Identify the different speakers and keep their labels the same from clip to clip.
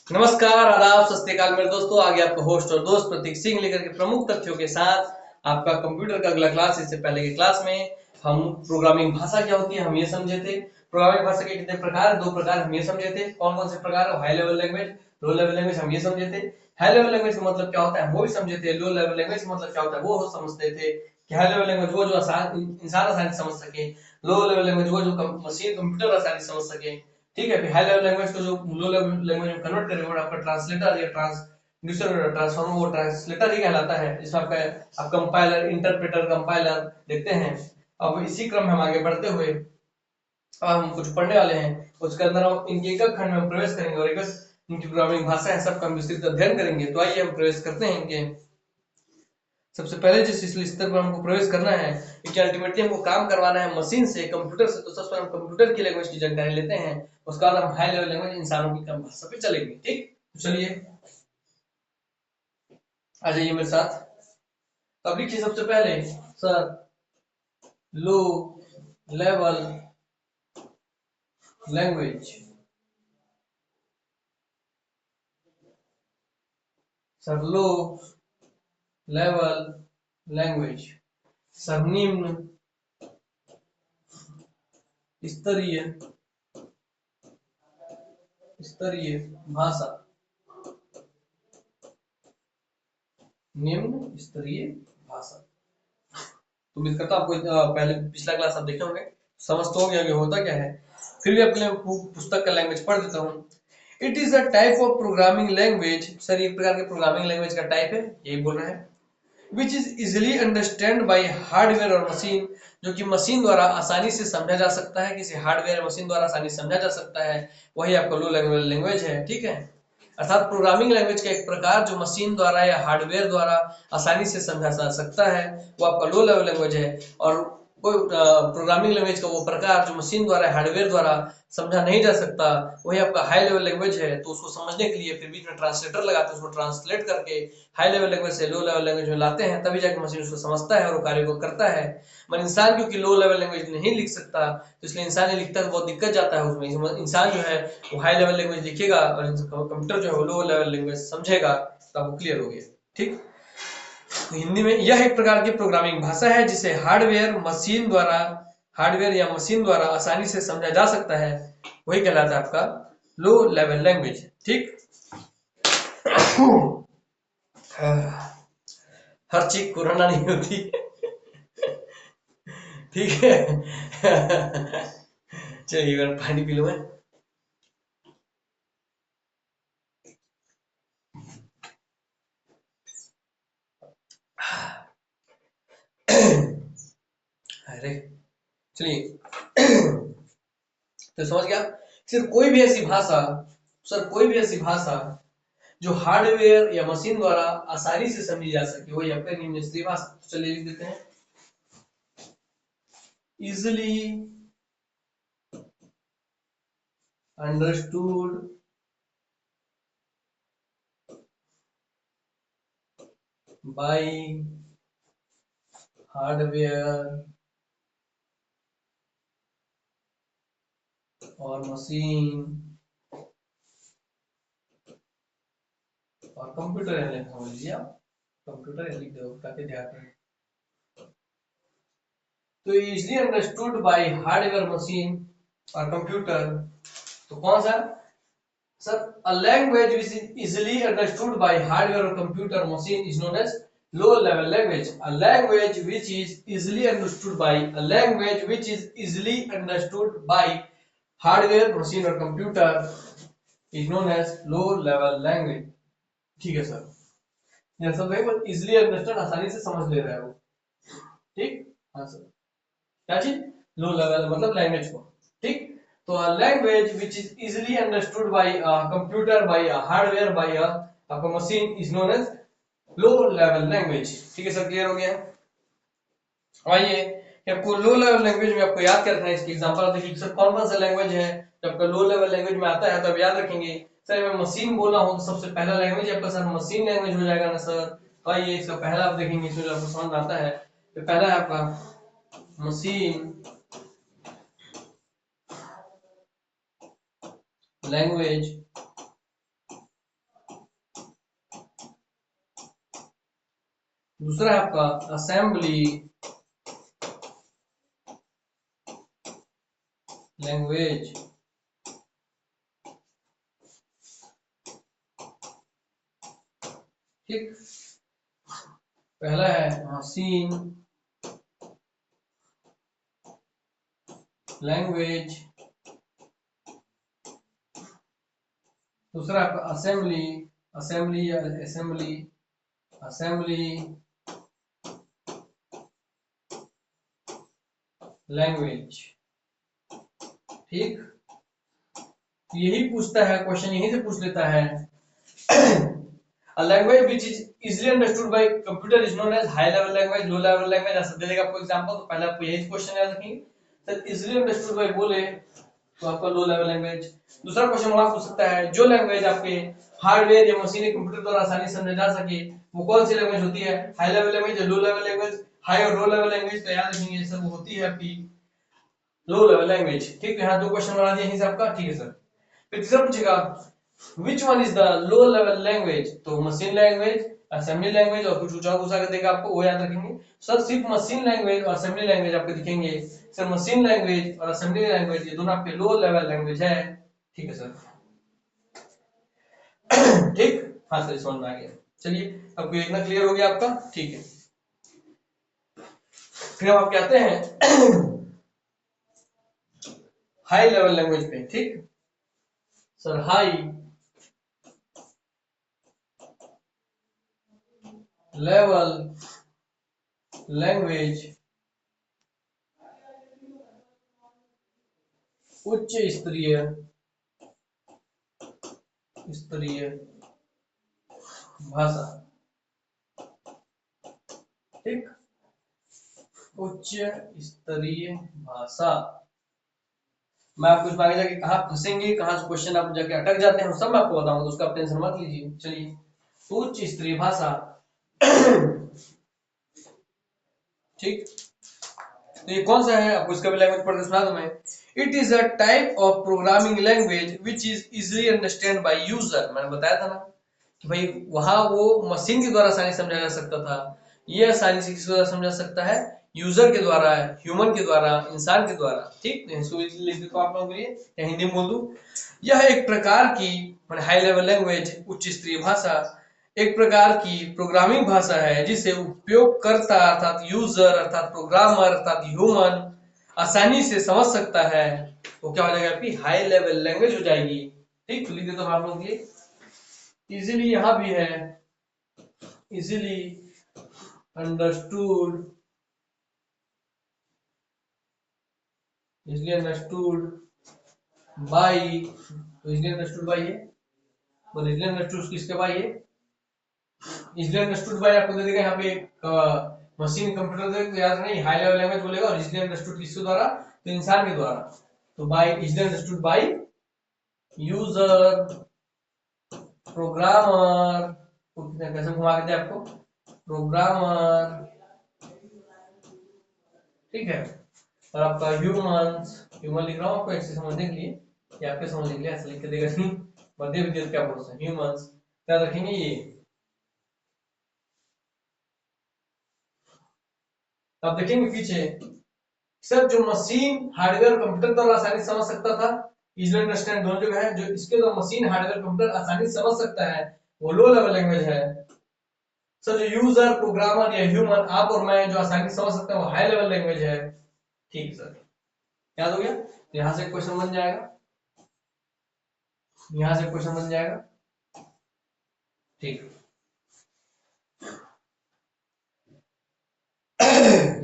Speaker 1: नमस्कार, आदाब, सत श्री अकाल मेरे दोस्तों। आगे आपका होस्ट और दोस्त प्रतीक सिंह लेकर के प्रमुख तथ्यों के साथ आपका कंप्यूटर का अगला क्लास। इससे पहले के क्लास में हम प्रोग्रामिंग भाषा क्या होती है हम ये समझे थे। प्रोग्रामिंग भाषा के कितने प्रकार, दो प्रकार हम ये समझे थे। कौन कौन से प्रकार है? हाई लेवल लैंग्वेज, लो लेवल लैंग्वेज हम ये समझे थे। हाई लेवल लैंग्वेज का मतलब क्या होता है वो भी समझे थे। लो लेवल लैंग्वेज का मतलब क्या होता है वो समझते थे कि हाई लेवल लैंग्वेज वो जो इंसान आसानी से समझ सके, लो लेवल लैंग्वेज वो जो मशीन कंप्यूटर आसानी से समझ सके। ठीक है, फिर हाई लेवल लैंग्वेज को जो लो लेवल लैंग्वेज में कन्वर्ट करेंगे वो आपका ट्रांसलेटर या ट्रांसड्यूसर ट्रांसफॉर्मर, वो ट्रांसलेटर ही कहलाता है, जिसमें आपका आप कंपाइलर, इंटरप्रेटर, कंपाइलर देखते हैं। अब इसी क्रम में हम आगे बढ़ते हुए अब हम कुछ पढ़ने वाले हैं। उसके अंदर हम इनके एक खंड में प्रवेश करेंगे और एक इनकी प्रोग्रामिंग भाषा है सबका हम विस्तृत अध्ययन करेंगे। तो आइए हम प्रवेश करते हैं इनके। सबसे पहले जिस स्तर पर हमको प्रवेश करना है कि अल्टीमेटली हमको काम करवाना है मशीन से, कंप्यूटर से, तो सबसे पहले हम कंप्यूटर की लैंग्वेज की जानकारी लेते हैं। उसके बाद हम हाई लेवल लैंग्वेज इंसानों की कम भाषा पे चलेंगे। ठीक, तो चलिए आ जाइए मेरे साथ। अब लिखिए सबसे पहले सर लो लेवल लैंग्वेज। सर लो लेवल लैंग्वेज, सर निम्न स्तरीय स्तरीय भाषा, निम्न स्तरीय भाषा। उम्मीद करता हूं आपको पहले पिछला क्लास आप देखे होंगे, समझ तो हो गया कि होता क्या है। फिर भी आपके लिए पुस्तक का लैंग्वेज पढ़ देता हूँ। It is a type of programming language. Sir एक प्रकार के प्रोग्रामिंग लैंग्वेज का टाइप है, यही बोल रहा है। विच is easily understand by hardware और मशीन, जो कि मशीन द्वारा आसानी से समझा जा सकता है, किसी हार्डवेयर मशीन द्वारा आसानी से समझा जा सकता है, वही आपका लो लेवल लैंग्वेज है। ठीक है, अर्थात प्रोग्रामिंग लैंग्वेज का एक प्रकार जो मशीन द्वारा या हार्डवेयर द्वारा आसानी से समझा जा सकता है वो आपका लो लेवल लैंग्वेज है। और कोई प्रोग्रामिंग लैंग्वेज का वो प्रकार जो मशीन द्वारा हार्डवेयर द्वारा समझा नहीं जा सकता वही आपका हाई लेवल लैंग्वेज है। तो उसको समझने के लिए फिर बीच में ट्रांसलेटर लगाते हैं, उसको ट्रांसलेट करके हाई लेवल लैंग्वेज से लो लेवल लैंग्वेज में लाते हैं, तभी जाके मशीन उसको समझता है और कार्य को करता है। पर इंसान क्योंकि लो लेवल लैंग्वेज नहीं लिख सकता, तो इसलिए इंसान ही लिखता है, बहुत दिक्कत जाता है उसमें। इंसान जो है वो हाई लेवल लैंग्वेज लिखेगा और कंप्यूटर जो है वो लो लेवल लैंग्वेज समझेगा। तो आपको क्लियर हो गया। ठीक, तो हिंदी में यह एक प्रकार की प्रोग्रामिंग भाषा है जिसे हार्डवेयर या मशीन द्वारा आसानी से समझा जा सकता है, वही कहलाता है आपका लो लेवल लैंग्वेज। ठीक, हर चीज कोरोना नहीं होती। ठीक है। चलिए एक बार पानी पी लो मैं। अरे चलिए। तो समझ गया। सिर्फ कोई भी ऐसी भाषा, सर कोई भी ऐसी भाषा जो हार्डवेयर या मशीन द्वारा आसानी से समझी जा सके वही आपका निम्न स्तरीय भाषा। तो चलिए लिख देते हैं इजिली अंडरस्टूड बाय हार्डवेयर और मशीन और कंप्यूटर, या समझ लीजिए आप कंप्यूटर या लिख दो ताकि ध्यान रहे। तो easily understood bye hardware machine और कंप्यूटर, तो कौन सा sir? A language which is easily understood by hardware or computer machine is known as low level language. A language which is easily understood by hardware machine or computer is known as low level language. ठीक है sir, यह सब language easily understand, आसानी से समझ ले रहा है वो। ठीक, हाँ सर, क्या चीज? लो लेवल मतलब लैंग्वेज को। ठीक, तो language which is easily understood by computer, by hardware, by machine is known as low level language. ठीक है सर, क्लियर हो गया। आइए आपको लो लेवल लैंग्वेज में आपको याद करना है, इसकी एग्जांपल देखिए सर कौन कौन सा लैंग्वेज है जब आपका लो लेवल लैंग्वेज में आता है तो आप याद रखेंगे। सर मैं मशीन बोला हूं तो सबसे पहला लैंग्वेज आपका सर मशीन लैंग्वेज हो जाएगा ना सर। तो आइए इसका पहला आप देखेंगे तो आपको समझ में आता है। तो पहला है आपका मशीन लैंग्वेज दूसरा है आपका असेंबली लैंग्वेज। ठीक, पहला है मशीन लैंग्वेज, दूसरा आपका असेंबली असेंबली या असेंबली असेंबली लैंग्वेज। ठीक, यही पूछता है क्वेश्चन, यही से पूछ लेता है। A language which is easily understood by computer is known as high level language, low level language। ऐसा दे देगा आपको एग्जांपल, तो पहले आपको यही क्वेश्चन याद रखेंगे। सर इजीली अंडरस्टूड बाय बोले तो आपका लो लेवल लैंग्वेज। दूसरा क्वेश्चन वहां पूछ सकता है जो लैंग्वेज आपके हार्डवेयर या मशीन या कंप्यूटर द्वारा आसानी से समझा जा सके वो कौन सी लैंग्वेज होती है, हाई लेवल लैंग्वेज या लो लेवल लैंग्वेज। हाई और लो लेवल लैंग्वेज तो याद रखेंगे सर वो होती है आपकी लो लेवल लैंग्वेज। ठीक, यहाँ दो क्वेश्चन बना दिए यहीं से आपका। ठीक है सर, फिर तीसरा पूछेगा which one is the low level language, तो मशीन लैंग्वेज, असेंबली लैंग्वेज और कुछ ऊंचा घुसा कर देगा आपको, वो याद रखेंगे। सर सिर्फ मशीन लैंग्वेज और असेंबली लैंग्वेज आपको दिखेंगे। सर मशीन लैंग्वेज और असेंबली लैंग्वेज ये दोनों आपके लो लेवल लैंग्वेज है। ठीक है सर। ठीक, हाँ सर समझ में आ गया। चलिए अब इतना क्लियर हो गया आपका। ठीक है, फिर हम आप कहते हैं हाई लेवल लैंग्वेज पे। ठीक सर, हाई लेवल लैंग्वेज उच्च स्तरीय स्तरीय भाषा। ठीक, उच्च स्तरीय भाषा। मैं आपको इसमें आगे जाके कहाँ फंसेंगे, कहाँ से क्वेश्चन आप जाके अटक जाते हैं सब मैं आपको बताऊंगा, तो उसका आप टेंशन मत लीजिए। चलिए, उच्च स्तरीय भाषा। ठीक, तो ये कौन सा है आपको इसका भी लैंग्वेज पढ़ के सुना दूं मैं। It is a type of programming language which is easily understand by user. मैंने बताया था ना कि भाई वहां वो मशीन के द्वारा आसानी समझा जा सकता था, ये आसानी से किसी द्वारा समझा सकता है, यूजर के द्वारा, ह्यूमन के द्वारा, इंसान के द्वारा। ठीक, इसको लिख देता हूं आप लोगों के लिए या हिंदी में बोल दूं। यह एक प्रकार की हाई लेवल लैंग्वेज उच्च स्तरीय भाषा एक प्रकार की प्रोग्रामिंग भाषा है जिसे उपयोगकर्ता अर्थात यूजर अर्थात प्रोग्रामर अर्थात ह्यूमन आसानी से समझ सकता है। वो क्या हो जाएगा आपकी हाई लेवल लैंग्वेज हो जाएगी। ठीक, तो लिख देता हूं आप लोगों के लिए। इजीली यहां भी है, easily understood, easily understood bye, तो इजीली अंडरस्टूड बाय है, तो इजीली अंडरस्टूड किसके बाय है, इजीली अंडरस्टूड बाय आपको दे देगा यहाँ पे मशीन कंप्यूटर दे, तो याद नहीं हाई लेवल लैंग्वेज बोलेगा, और इजीली अंडरस्टूड किसके द्वारा, तो इंसान के द्वारा। तो by easily understood by user programmer, कैसे घुमा के दे आपको, प्रोग्रामर। ठीक है, और आपका ह्यूमंस, ह्यूमन लिख रहा हूँ आपको ऐसे समझने के लिए कि आपके समझने के लिए, ऐसे लिख के देगा नहीं, मध्य विद्युत क्या बोलते हैं ह्यूमंस, क्या रखेंगे ये। अब देखेंगे पीछे, सर जो मशीन हार्डवेयर कंप्यूटर द्वारा आसानी से समझ सकता था, इजीली अंडरस्टैंड दोनों जगह है, जो इसके द्वारा मशीन हार्डवेयर कंप्यूटर आसानी से समझ सकता है वो लो लेवल लैंग्वेज है। सर जो यूजर प्रोग्रामर या ह्यूमन आप और मैं जो आसानी से समझ सकते हैं वो हाई लेवल लैंग्वेज है। ठीक सर, याद हो गया, तो यहां से क्वेश्चन बन जाएगा, यहां से क्वेश्चन बन जाएगा। ठीक,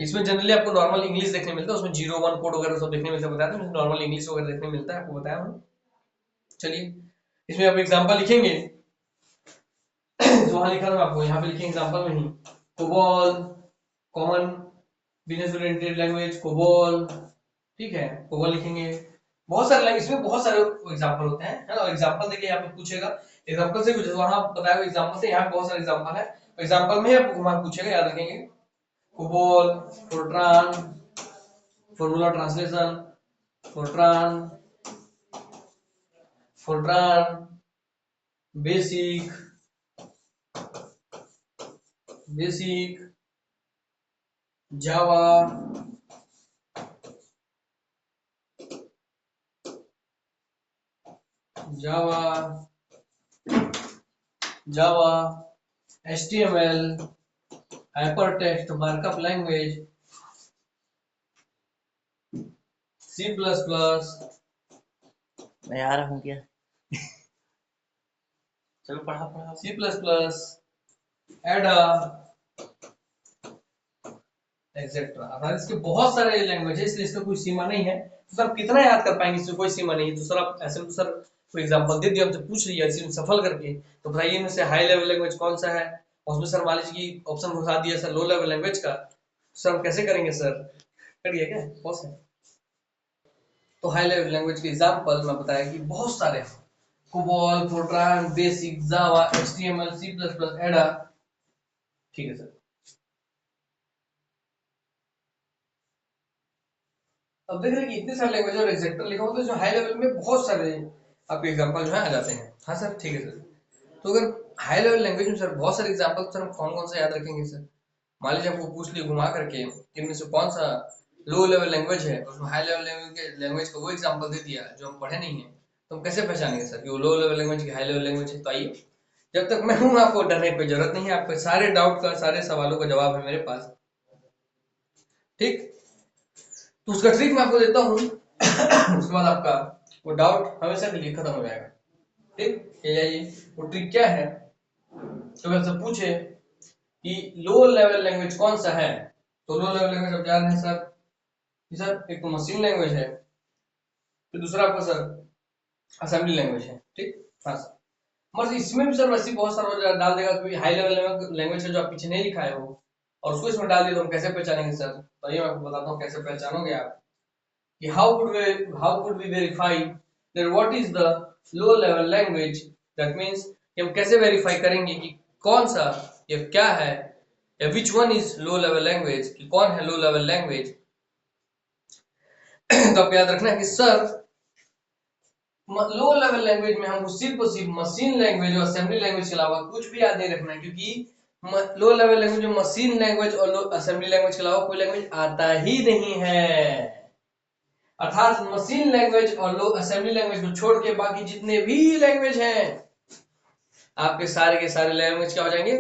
Speaker 1: इसमें जनरली आपको नॉर्मल इंग्लिश देखने मिलता है, उसमें 0 1 कोड वगैरह सब देखने मिलता है, बताया था नॉर्मल इंग्लिश वगैरह देखने मिलता है, आपको बताया हूं। चलिए, इसमें आप एग्जांपल लिखेंगे, जो वहां लिखा था आपको यहाँ पे लिखेंगे एग्जांपल में ही, COBOL common business oriented language COBOL. ठीक है, कोबॉल लिखेंगे, बहुत सारे लैंग्वेज में बहुत सारे एग्जांपल होते हैं, है ना। एग्जांपल देखिए यहाँ पे पूछेगा, एग्जांपल से कुछ वहां बताया हुआ एग्जांपल से यहाँ पे बहुत सारे एग्जांपल है, एग्जांपल में ही आपको घुमा के पूछेगा, याद रखेंगे। COBOL, FORTRAN, formula translation, FORTRAN, FORTRAN, BASIC, BASIC, Java, Java, Java, HTML, hypertext markup language, C++,
Speaker 2: मैं आ रहा हूँ क्या? चलो पढ़ा पढ़ा।
Speaker 1: C++, एडा, एक्सेट्रा। अर्थात इसके बहुत सारे लैंग्वेज है, इसलिए इसका कोई सीमा नहीं है। तो सर कितना याद कर पाएंगे, इससे कोई सीमा नहीं है। तो सर आप ऐसे में तो सर कोई एग्जांपल दे दिया, हमसे पूछ लिया इसी में सफल करके, तो बताइए इनमें से हाई लेवल लैंग्वेज कौन सा है। और उसमें सर मान लीजिए कि ऑप्शन घुसा दिया सर लो लेवल लैंग्वेज का, सर हम कैसे करेंगे सर? करिए क्या बॉस है। तो हाई लेवल लैंग्वेज के एग्जांपल मैं बताया कि बहुत सारे हैं। कोबॉल, फोर्ट्रान, बेसिक, जावा, एचटीएमएल, C++, एडा। ठीक है सर। अब देख रहे हैं कि इतने सारे लैंग्वेज और एक्सेप्टर लिखा होता है, जो हाई लेवल में बहुत सारे आपके एग्जांपल जो है आ जाते हैं। हाँ सर ठीक है सर। तो अगर हाई लेवल लैंग्वेज में सर बहुत सारे एग्जांपल, सर हम कौन कौन सा याद रखेंगे सर? मान लीजिए आपको पूछ लिया घुमा करके इनमें से कौन सा लो लेवल लैंग्वेज है, उसमें हाई लेवल लैंग्वेज का वो एग्जांपल दे दिया जो हम पढ़े नहीं है, तो हम कैसे पहचानेंगे सर कि वो लो लेवल लैंग्वेज की हाई लेवल लैंग्वेज है? तो आइए, जब तक मैं हूं आपको डरने की कोई जरूरत नहीं है। आपके सारे डाउट का, सारे सवालों का जवाब है मेरे पास। ठीक, तो उसका ट्रिक मैं आपको देता हूँ। उसके बाद आपका वो डाउट हमेशा के लिए खत्म हो जाएगा। ठीक, ये जाइए वो ट्रिक क्या है। तो अगर से पूछे कि लो लेवल लैंग्वेज कौन सा है, तो लो लेवल लैंग्वेज आप जान रहे हैं सर कि सर एक तो मशीन लैंग्वेज है, फिर दूसरा आपका सर असेंबली लैंग्वेज है। ठीक, हाँ सर। मगर इसमें भी सर वैसे बहुत सारा डाल देगा कि हाई लेवल लैंग्वेज है जो आप पीछे नहीं लिखाए हो, और उसको इसमें डाल दिया, तो हम कैसे पहचानेंगे सर? तो ये मैं आपको बताता हूँ कैसे पहचानोगे आप कि how could we verify that what is the low level language। that means कि हम कैसे वेरीफाई करेंगे कि कौन सा या क्या है, या which one is low level language, कि कौन है लो लेवल लैंग्वेज। तो आप याद रखना है कि सर लो लेवल लैंग्वेज में हमको सिर्फ और सिर्फ मशीन लैंग्वेज और असेंबली लैंग्वेज के अलावा कुछ भी याद नहीं रखना है, क्योंकि लो लेवल लैंग्वेज में मशीन लैंग्वेज और असेंबली लैंग्वेज के अलावा कोई लैंग्वेज आता ही नहीं है। अर्थात मशीन लैंग्वेज और लो असेंबली लैंग्वेज को छोड़ के बाकी जितने भी लैंग्वेज हैं, आपके सारे के सारे लैंग्वेज क्या हो जाएंगे?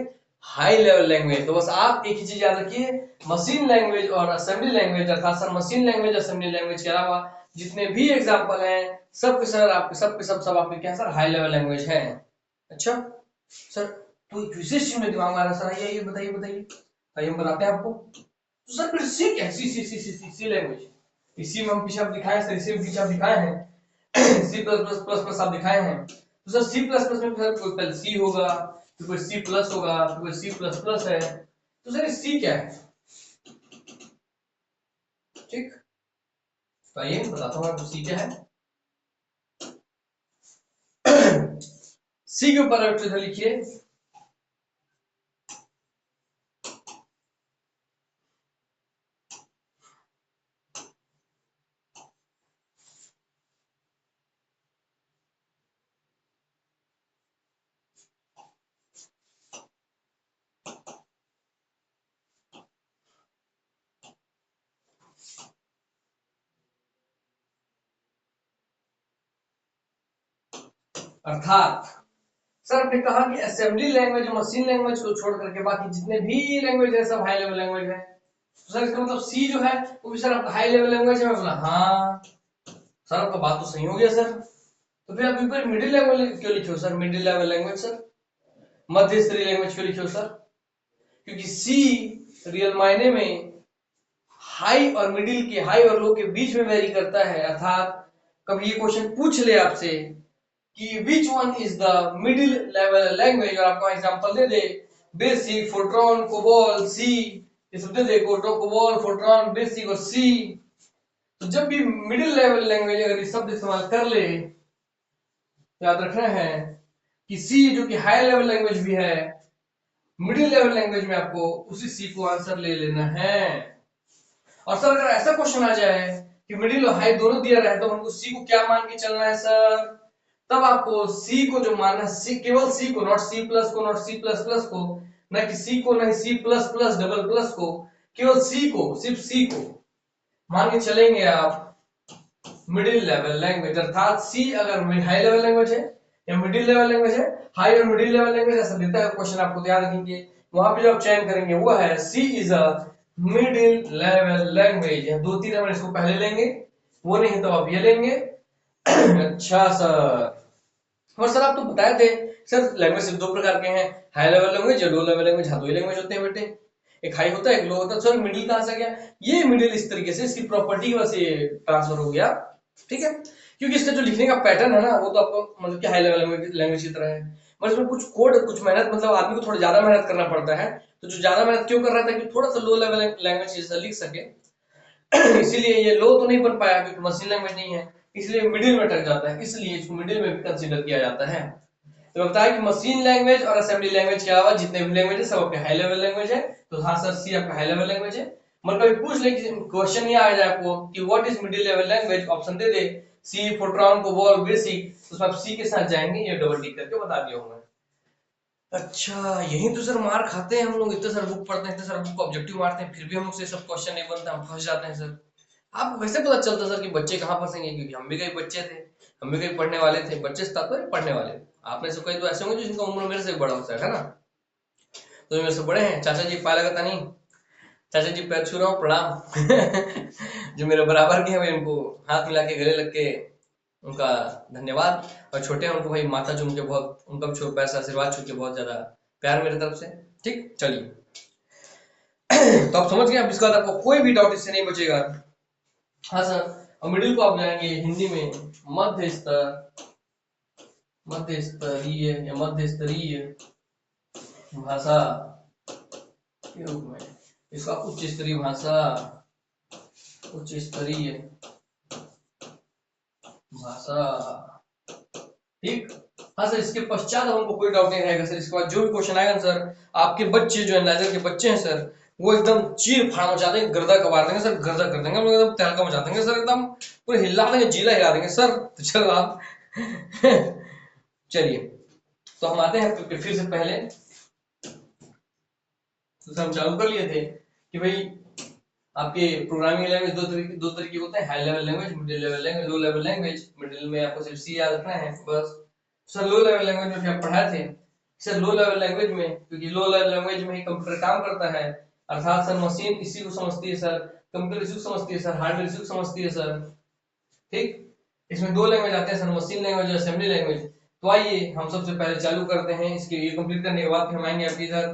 Speaker 1: High level language. तो बस आप एक ही चीज याद रखिए, मशीन लैंग्वेज और असेंबली लैंग्वेज, अर्थात sir machine language assembly language के अलावा जितने भी एग्जांपल हैं, सब के सर आपके सब आपके क्या सर हाई लेवल लैंग्वेज है। अच्छा सर, तो एक विशेष चीज में दिमाग में आ रहा है सर, आइए बताइए बताइए, आइए हम बताते हैं आपको। तो सर फिर सी क्या है? सी लैंग्वेज। इसी में हम पीछे आप दिखाए सर, इसी में पीछे आप दिखाए हैं C++ आप दिखाए हैं। तो सर C++ में सर कोई पहले सी होगा, फिर कोई C प्लस होगा, फिर कोई C++ है। तो सर ये सी क्या है? ठीक, तो आइए बताता हूँ आपको सी क्या है। सी के ऊपर आप इधर लिखिए अर्थात सर आपने कहा कि असेंबली लैंग्वेज मशीन लैंग्वेज को छोड़ करके बाकी जितने भी लैंग्वेज है सब हाई लेवल लैंग्वेज है। तो सर इसका मतलब सी जो है वो भी सर आपका हाई लेवल लैंग्वेज है। मैं बोला हाँ सर, आपका बात तो सही हो गया सर। तो फिर आप ऊपर मिडिल लेवल क्यों लिखे हो sir? Middle level language sir, मध्य स्तरीय लैंग्वेज क्यों लिखे हो सर? क्योंकि सी रियल मायने में हाई और मिडिल के, हाई और लो के बीच में वेरी करता है। अर्थात कभी ये क्वेश्चन पूछ ले आपसे कि which one is the middle level language, और आपको एग्जांपल दे दे बेसिक, फोर्ट्रॉन, कोबॉल, सी, ये सब दे दे, कोबॉल, फोर्ट्रॉन, बेसिक और सी। तो जब भी मिडिल लेवल लैंग्वेज अगर ये शब्द इस्तेमाल कर ले, याद रखना है कि सी जो कि हाई लेवल लैंग्वेज भी है, मिडिल लेवल लैंग्वेज में आपको उसी सी को आंसर ले लेना है। और सर अगर ऐसा क्वेश्चन आ जाए कि मिडिल और हाई दोनों दिया रहे, तो हमको सी को क्या मान के चलना है सर? तब आपको सी को जो मानना है, सी केवल सी को, नॉट सी प्लस को, नॉट C++ को, न कि सी को, न C plus plus double plus को, केवल सी को, सिर्फ सी को मान के चलेंगे आप मिडिल लेवल लैंग्वेज, अर्थात सी अगर हाई लेवल लैंग्वेज है या मिडिल लेवल लैंग्वेज है, हाई और मिडिल लेवल लैंग्वेज ऐसा देता है क्वेश्चन, आपको याद रखेंगे वहां पे जो आप चयन करेंगे वो है C is a middle level language. दो तीन नंबर इसको पहले लेंगे, वो नहीं तो आप ये लेंगे। अच्छा सर, और सर आप तो बताए थे सर लैंग्वेज सिर्फ दो प्रकार के हैं, हाई लेवल लैंग्वेज या लो लेवल लैंग्वेज। हाँ, दो ही लैंग्वेज होते हैं बेटे, एक हाई होता है एक लो होता है। सर मिडिल कहां से गया? ये मिडिल इस तरीके से इसकी प्रॉपर्टी की वजह से ट्रांसफर हो गया, ठीक है, क्योंकि इसका जो लिखने का पैटर्न है ना वो तो आपको मतलब कि हाई लेवल लैंग्वेज की तरह है, मगर इसमें कुछ कोड कुछ मेहनत, मतलब आदमी को थोड़ा ज्यादा मेहनत करना पड़ता है। तो जो ज्यादा मेहनत क्यों कर रहा था कि थोड़ा सा लो लेवल लैंग्वेज जैसा लिख सके, इसीलिए ये लो तो नहीं बन पाया क्योंकि मशीन लैंग्वेज नहीं है, इसलिए मिडिल में अटक जाता है, इसलिए इसको मिडिल में भी कंसीडर किया जाता है। तो बताया कि मशीन लैंग्वेज और असेंबली लैंग्वेज के अलावा जितने भी लैंग्वेज है सब आपके हाई लेवल लैंग्वेज है। तो हाँ सर, सी आपका हाई लेवल लैंग्वेज है। मतलब कभी पूछ ले क्वेश्चन ये आ जाए आपको कि what is middle level language, option दे दे सी, फोरट्रॉन, कोबोल, बेसिक, तो उसमें आप सी के साथ जाएंगे, ये डबल टिक करके बता दिया हूं मैं। अच्छा, यही तो सर मार खाते हैं हम लोग, इतने सारे बुक पढ़ते हैं, इतने सारे बुक को ऑब्जेक्टिव मारते हैं, फिर भी हम लोग से सब क्वेश्चन नहीं बनता, हम फंस जाते हैं सर। आपको कैसे पता चलता सर कि बच्चे कहाँ फंसेंगे? क्योंकि हम भी कई बच्चे थे, हम भी कई पढ़ने वाले थे, बच्चे से तात्पर्य पढ़ने वाले। आप में से कई तो ऐसे होंगे जिनका उम्र मेरे से बड़ा होता है ना, तो मेरे से बड़े हैं। चाचा जी पाया लगता नहीं, चाचा जी पैर छू रहा हूँ, प्रणाम। जो मेरे बराबर के हैं मैं इनको हाथ मिला के गले लग के उनका धन्यवाद, और छोटे हैं उनको भाई माथा चूम के बहुत, उनका भी पैर से आशीर्वाद छू के बहुत ज्यादा प्यार मेरे तरफ से। ठीक, चलिए। तो आप समझ गए, अब इसके बाद आपको कोई भी डाउट इससे नहीं बचेगा। हाँ सर, और मिडिल को आप जाएंगे हिंदी में मध्य स्तर, मध्य स्तरीय या मध्य स्तरीय भाषा के रूप में, इसका उच्च स्तरीय भाषा, उच्च स्तरीय भाषा, ठीक। हाँ सर, इसके पश्चात हमको कोई डाउट नहीं रहेगा सर। इसके बाद जो भी क्वेश्चन आएगा ना सर, आपके बच्चे जो एनालाइजर के बच्चे हैं सर, वो एकदम चीर फाड़ मचा देंगे, गर्दा कबाड़ देंगे सर, गर्दा कर देंगे, हम लोग एकदम तहलका मचा देंगे सर, एकदम पूरे हिला देंगे, जिला हिला देंगे सर। तो चलो आप चलिए, तो हम आते हैं फिर से पहले, तो हम चालू कर लिए थे कि भाई आपके प्रोग्रामिंग लैंग्वेज दो तरीके होते हैं, high level language, middle level language, लो लेवल लैंग्वेज। मिडिल में आपको सिर्फ सी याद रखना है बस। सर लो लेवल लैंग्वेज में आप पढ़ाए थे सर, लो लेवल लैंग्वेज में, क्योंकि लो लेवल लैंग्वेज में ही कंप्यूटर काम करता है, अर्थात सर मशीन इसी को समझती है सर, कंप्यूटर इसी को समझती है सर, हार्डवेयर इसी को समझती है सर, ठीक। इसमें दो लैंग्वेज आते हैं सर, मशीन लैंग्वेज और असेंबली लैंग्वेज। तो आइए हम सबसे पहले चालू करते हैं, इसके ये कंप्लीट करने के बाद हम आएंगे आपके इधर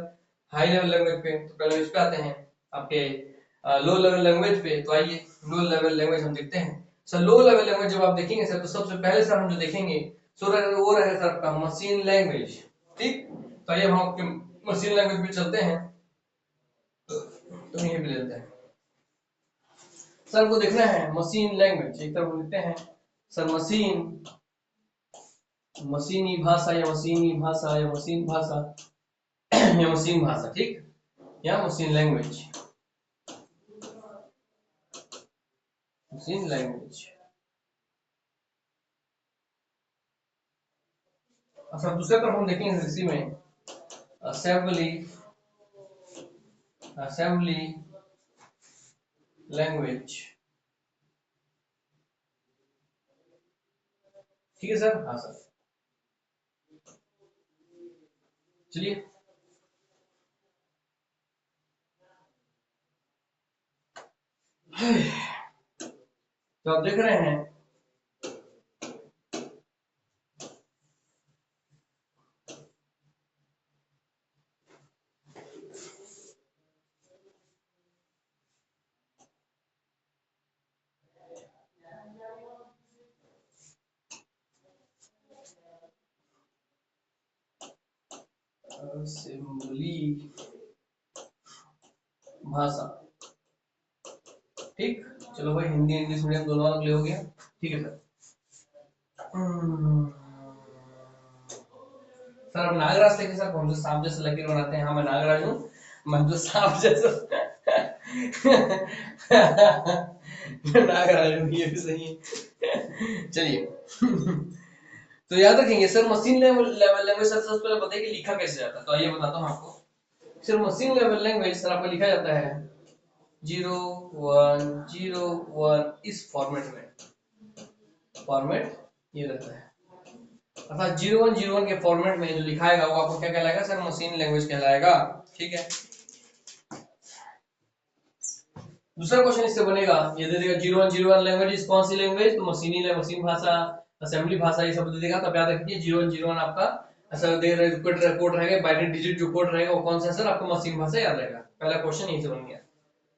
Speaker 1: हाई लेवल लैंग्वेज पे। तो पहले इस पे आते हैं आपके लो लेवल लैंग्वेज पे। तो आइए लो लेवल लैंग्वेज हम देखते हैं सर। लो लेवल लैंग्वेज जब आप देखेंगे सर, तो सबसे पहले सर हम जो देखेंगे सो वो रहेगा सर आपका मशीन लैंग्वेज, ठीक। तो आइए हम आपके मशीन लैंग्वेज पे चलते हैं, तो यहीं पे लेते हैं सर। को देखना है मशीन लैंग्वेज, एक तरफ लिखते हैं सर मशीन, मशीनी भाषा या मशीनी भाषा या मशीन भाषा या मशीन भाषा, ठीक, या मशीन लैंग्वेज, मशीन लैंग्वेज। अच्छा, दूसरे तरफ हम देखेंगे इसी में असेंबली, असेंबली लैंग्वेज, ठीक है सर। हाँ सर, चलिए। तो आप देख रहे हैं असेंबली भाषा, ठीक। चलो भाई, हिंदी इंग्लिश मीडियम दोनों अगले हो गया, ठीक है सर। सर अब नागराज थे सर, हम तो सांप जैसे लकीर बनाते हैं। हाँ मैं नागराज हूँ, मैं तो सांप जैसा नागराज हूँ, ये भी सही है। चलिए। तो याद रखेंगे sir, machine level language sir सबसे पहले बताइए कि लिखा कैसे जाता है। तो आइए बताता हूँ आपको sir. Machine level language sir आपका लिखा जाता है 0101 इस फॉर्मेट में, फॉर्मेट ये रहता है। अर्थात 0101 के फॉर्मेट में जो लिखाएगा वो आपको क्या कहलाएगा सर? मशीन लैंग्वेज कहलाएगा। ठीक है, दूसरा क्वेश्चन इससे बनेगा, ये दे देगा 0101 लैंग्वेज कौन सी लैंग्वेज, तो मशीन भाषा, असेंबली भाषा, ये सब दे देगा। तब याद रखिए 0101 आपका ऐसा दे कोड रहेगा, बाइनरी डिजिट जो कोड रहेगा वो कौन सा है सर? आपको मशीन भाषा याद रहेगा। पहला क्वेश्चन यहीं से बन गया।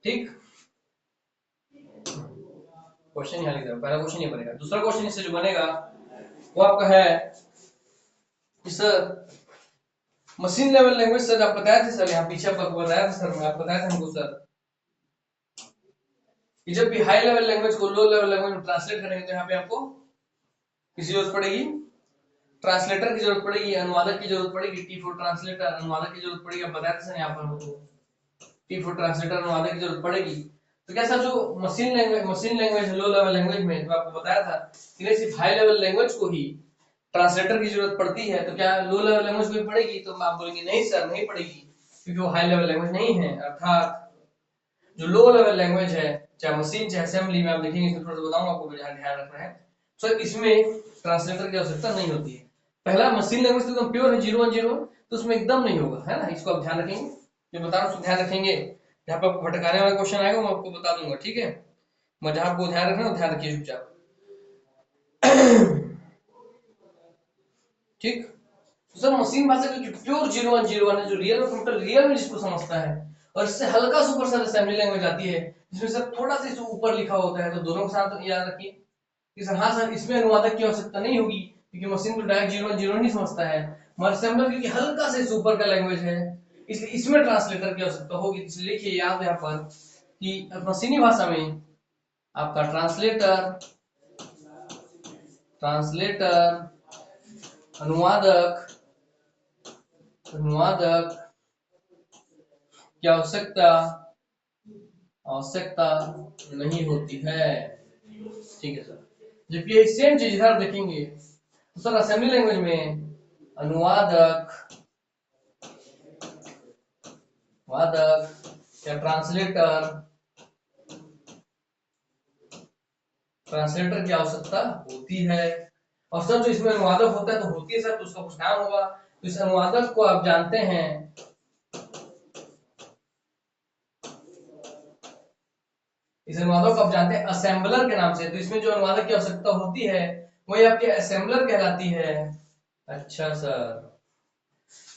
Speaker 1: ठीक, क्वेश्चन यहाँ लिख रहा हूं, पहला क्वेश्चन ये बनेगा। दूसरा क्वेश्चन इससे जो बनेगा वो आपका है कि sir machine level language sir आप बताए थे सर, यहाँ पीछे आपको बताया था सर, मैं आप बताया था हमको सर कि जब भी हाई लेवल लैंग्वेज को लो लेवल लैंग्वेज में ट्रांसलेट करेंगे तो यहाँ पे आपको किसी जरूरत पड़ेगी, ट्रांसलेटर की जरूरत पड़ेगी, अनुवादक की जरूरत पड़ेगी, T4 ट्रांसलेटर अनुवादक की जरूरत पड़ेगी। आप बताया था सर यहाँ पर हमको T4 ट्रांसलेटर अनुवादक की जरूरत पड़ेगी। तो क्या सर जो मशीन लैंग्वेज लो लेवल लैंग्वेज में जो आपको बताया था कि सिर्फ हाई लेवल लैंग्वेज को ही ट्रांसलेटर की जरूरत पड़ती है, तो क्या लो लेवल लैंग्वेज को भी पड़ेगी? तो आप बोलेंगे नहीं सर नहीं पड़ेगी, क्योंकि वो हाई लेवल लैंग्वेज नहीं है। अर्थात जो लो लेवल लैंग्वेज है, चाहे मशीन चाहे असेंबली में, आप देखेंगे इसमें थोड़ा सा बताऊंगा आपको, ध्यान रखना है। तो इसमें ट्रांसलेटर की आवश्यकता नहीं होती है। पहला मशीन लैंग्वेज तो एकदम प्योर है 0101, तो उसमें एकदम नहीं होगा, है ना। इसको आप ध्यान रखेंगे, जो बता रहा हूँ उसको ध्यान रखेंगे। जहाँ पर आपको भटकाने वाला क्वेश्चन आएगा मैं आपको बता दूंगा। ठीक है, मैं जहाँ आपको ध्यान रखना है ध्यान रखिए चुपचाप। ठीक, तो सर मशीन भाषा का जो प्योर 0101 है, जो रियल में कंप्यूटर रियल में जिसको समझता है, और इससे हल्का सुपर सर असेंबली लैंग्वेज आती है जिसमें सर थोड़ा सा इसको ऊपर लिखा होता है। तो दोनों के साथ याद रखिए कि सर हाँ सर इसमें अनुवादक की आवश्यकता नहीं होगी, क्योंकि मशीन तो डायरेक्ट 0101 नहीं समझता है, मगर असेंबलर क्योंकि हल्का से ऊपर का लैंग्वेज है, इसलिए इसमें ट्रांसलेटर की आवश्यकता होगी। इसलिए लिखिए याद यहाँ पर कि मशीनी भाषा में आपका ट्रांसलेटर अनुवादक की आवश्यकता नहीं होती है। ठीक है सर, जबकि सेम चीज इधर देखेंगे तो सर असेंबली लैंग्वेज में अनुवादक या ट्रांसलेटर की आवश्यकता होती है। और सर जो इसमें अनुवादक होता है तो होती है सर, तो उसका कुछ नाम होगा। तो इस अनुवादक को आप जानते हैं, असेंबलर के नाम से। तो इसमें जो अनुवादक की आवश्यकता होती है वही आपके असेंबलर कहलाती है। अच्छा सर,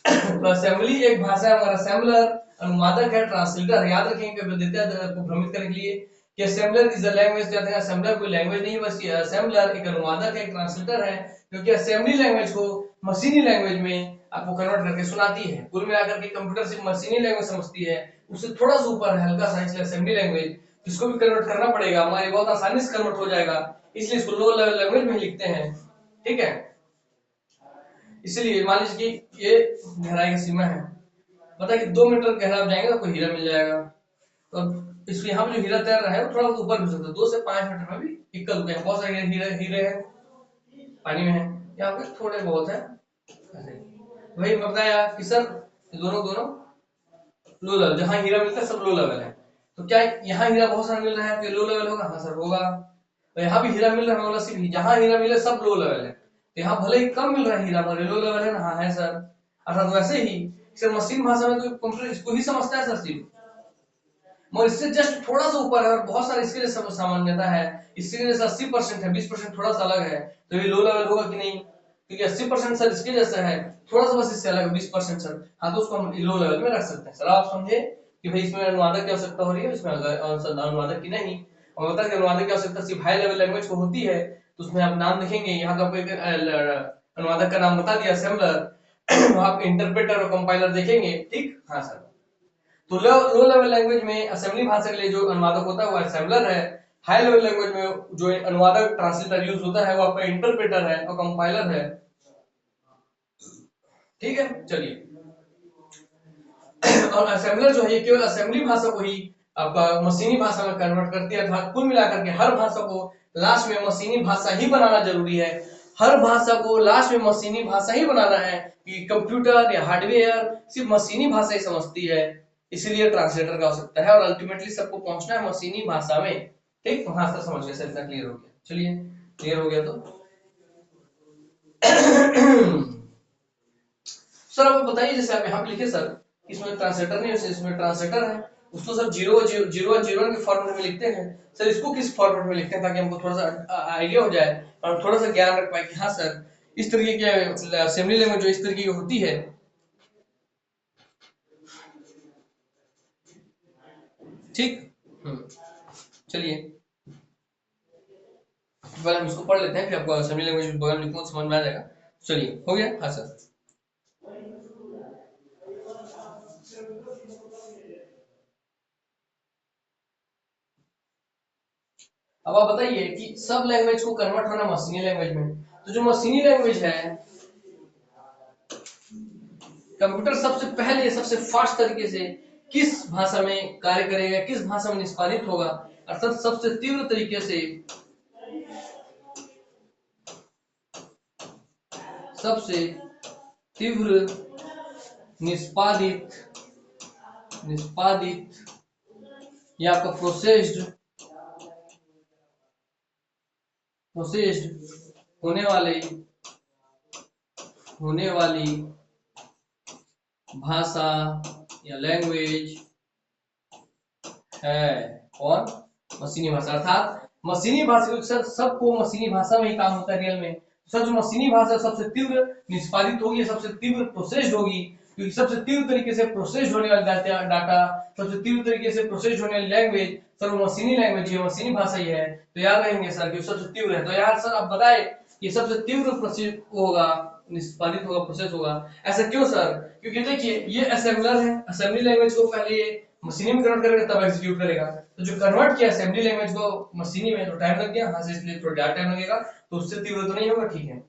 Speaker 1: तो असेंबली एक भाषा है, हमारा असेंबलर अनुवादक है, ट्रांसलेटर। याद रखेंगे देते हैं आपको भ्रमित करने के लिए कि असेंबलर इज द लैंग्वेज। कहते हैं असेंबलर कोई लैंग्वेज नहीं, बस ये असेंबलर एक अनुवादक है, एक ट्रांसलेटर है, क्योंकि असेंबली लैंग्वेज को मशीनी लैंग्वेज में आपको कन्वर्ट करके सुनाती है। कुल मिलाकर के कंप्यूटर सिर्फ मशीनी लैंग्वेज समझती है, उससे थोड़ा सा ऊपर है हल्का सा, इसलिए असेंबली लैंग्वेज इसको भी कन्वर्ट करना पड़ेगा, हमारे बहुत आसानी से कन्वर्ट हो जाएगा, इसलिए इसको लो लेवल लैंग्वेज में लिखते हैं। ठीक है, इसलिए मान लीजिए कि ये गहराई का सीमा है, पता है कि 2 मीटर गहरा आप जाएंगे तो कोई हीरा मिल जाएगा। तो इसको यहाँ पे जो हीरा तैर रहा है वो थोड़ा ऊपर भी हो सकता है, 2 से 5 मीटर में भी इक्कल होते हैं। बहुत सारे हीरे हैं पानी में है, यहाँ पे थोड़े बहुत है। वही मैं बताया कि सर दोनों लो लेवल, जहाँ हीरा मिलता है सब लो लेवल है। तो क्या यहाँ हीरा बहुत सारा मिल रहा है तो लो लेवल होगा? हाँ सर होगा। तो यहाँ भी हीरा मिल रहा है, सिर्फ जहाँ हीरा मिले सब लो लेवल है। तो यहाँ भले ही कम मिल रहा है हीरा, मगर लो लेवल है ना? हाँ है सर। अर्थात वैसे ही सर मशीन भाषा में तो कंप्यूटर इसको ही समझता है सर सिर्फ, मगर इससे जस्ट थोड़ा सा ऊपर है और बहुत सारे इसके जैसा सामान्यता है। इसके जैसा 80% है, 20% थोड़ा सा अलग है, तो ये लो लेवल होगा कि नहीं? क्योंकि 80% सर इसके जैसा है, थोड़ा सा बस इससे अलग है 20% सर। हाँ, तो उसको हम लो लेवल में रख सकते हैं सर। आप समझे कि भाई इसमें अनुवादक की आवश्यकता हो रही है, इसमें अनुवादक की नहीं। और बता कि अनुवादक की आवश्यकता सिर्फ हाई लेवल लैंग्वेज को होती है, तो उसमें आप नाम लिखेंगे। यहाँ तो आपको एक अनुवादक का नाम बता दिया, असेंबलर। आप इंटरप्रेटर और कंपाइलर देखेंगे। ठीक, हाँ सर। तो लो लेवल लैंग्वेज में असेंबली भाषा के लिए जो अनुवादक होता है वो असेंबलर है। हाई लेवल लैंग्वेज में जो अनुवादक ट्रांसलेटर यूज होता है वो आपका इंटरप्रेटर है और कंपाइलर है। ठीक है, चलिए। और असेंबलर जो है केवल असेंबली भाषा को ही आपका मशीनी भाषा में कन्वर्ट करती है। अर्थात कुल मिलाकर के हर भाषा को लास्ट में मशीनी भाषा ही बनाना जरूरी है। हर भाषा को लास्ट में मशीनी भाषा ही बनाना है, कि कंप्यूटर या हार्डवेयर सिर्फ मशीनी भाषा ही समझती है। इसीलिए ट्रांसलेटर का आवश्यकता है और अल्टीमेटली सबको पहुंचना है मशीनी भाषा में। ठीक, वहां से समझ गए सर, इतना क्लियर हो गया। चलिए क्लियर हो गया तो सर अब बताइए, जैसे आप यहाँ पे लिखे सर इसमें ट्रांसलेटर नहीं है, इसमें ट्रांसलेटर है, उसको सब जीरो जीरो जीरो जीरो के फॉर्मेट में लिखते हैं। सर इसको किस फॉर्मेट में लिखते हैं ताकि हमको थोड़ा सा आइडिया हो जाए और थोड़ा सा ज्ञान रख पाए कि हाँ सर इस तरीके की असेंबली लैंग्वेज जो इस तरीके की होती है। ठीक, चलिए पहले हम इसको पढ़ लेते हैं, फिर आपको असेंबली लैंग्वेज बगल में लिखूंगा, समझ में आ जाएगा। चलिए हो गया। हाँ सर, अब आप बताइए कि सब लैंग्वेज को कन्वर्ट होना मशीनी लैंग्वेज में, तो जो मशीनी लैंग्वेज है कंप्यूटर सबसे पहले सबसे फास्ट तरीके से किस भाषा में कार्य करेगा, किस भाषा में निष्पादित होगा, अर्थात सबसे तीव्र तरीके से, सबसे तीव्र निष्पादित निष्पादित या आपका प्रोसेस्ड होने वाली भाषा या लैंग्वेज है कौन, मशीनी भाषा। अर्थात मशीनी भाषा सर सबको मशीनी भाषा में ही काम होता है रियल में। सर जो मशीनी भाषा सबसे तीव्र निष्पादित होगी, सबसे तीव्र प्रोसेस्ड होगी, क्योंकि सबसे तीव्र तरीके से प्रोसेस्ड होने वाला डाटा, सबसे तीव्र तरीके से प्रोसेस्ड होने वाली लैंग्वेज सर वो मशीनी लैंग्वेज है, मशीनी भाषा ही है। तो याद रहेंगे सर कि सबसे तीव्र है। तो यार सर आप बताए कि सबसे तीव्र प्रोसेस होगा, निष्पादित होगा, प्रोसेस होगा। ऐसा क्यों सर? क्योंकि देखिए ये असेंबलर है, असेंबली लैंग्वेज को पहले ये मशीनी में कन्वर्ट करेगा तब एग्जीक्यूट करेगा। तो जो कन्वर्ट किया असेंबली लैंग्वेज को मशीनी में तो टाइम लग गया, हाँ से इसलिए थोड़ा ज्यादा टाइम लगेगा, तो उससे तीव्र तो नहीं होगा। ठीक है,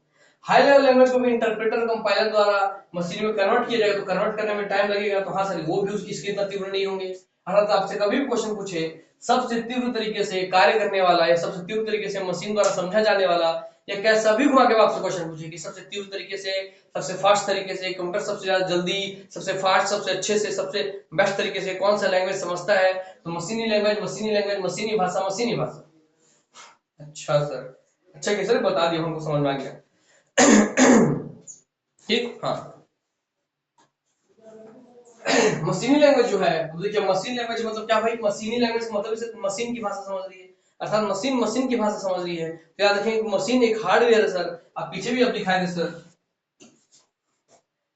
Speaker 1: हाई लेवल लैंग्वेज को भी इंटरप्रेटर कंपाइलर द्वारा मशीन में कन्वर्ट किया जाएगा, तो कन्वर्ट करने में टाइम लगेगा, तो हाँ सर वो भी इसके इतना तीव्र नहीं होंगे। अर्थात आपसे कभी भी क्वेश्चन पूछे सबसे तीव्र तरीके से कार्य करने वाला या सबसे तीव्र तरीके से मशीन द्वारा समझा जाने वाला, या कैसा भी घुमा के आपसे क्वेश्चन पूछे कि सबसे तीव्र तरीके से, सबसे फास्ट तरीके से, कंप्यूटर सबसे ज्यादा जल्दी, सबसे फास्ट, सबसे अच्छे से, सबसे बेस्ट तरीके से कौन सा लैंग्वेज समझता है, तो मशीनी लैंग्वेज, मशीनी लैंग्वेज, मशीनी भाषा, मशीनी भाषा। अच्छा सर, अच्छा कि सर बता दिया, हमको समझ में आ गया। ठीक, हाँ मशीनी लैंग्वेज जो है, देखिए मशीन लैंग्वेज मतलब क्या भाई, मशीनी लैंग्वेज मतलब इसे मशीन की भाषा समझ रही है, अर्थात मशीन मशीन की भाषा समझ रही है। तो याद रखें मशीन एक हार्डवेयर है सर, आप पीछे भी आप दिखाए थे सर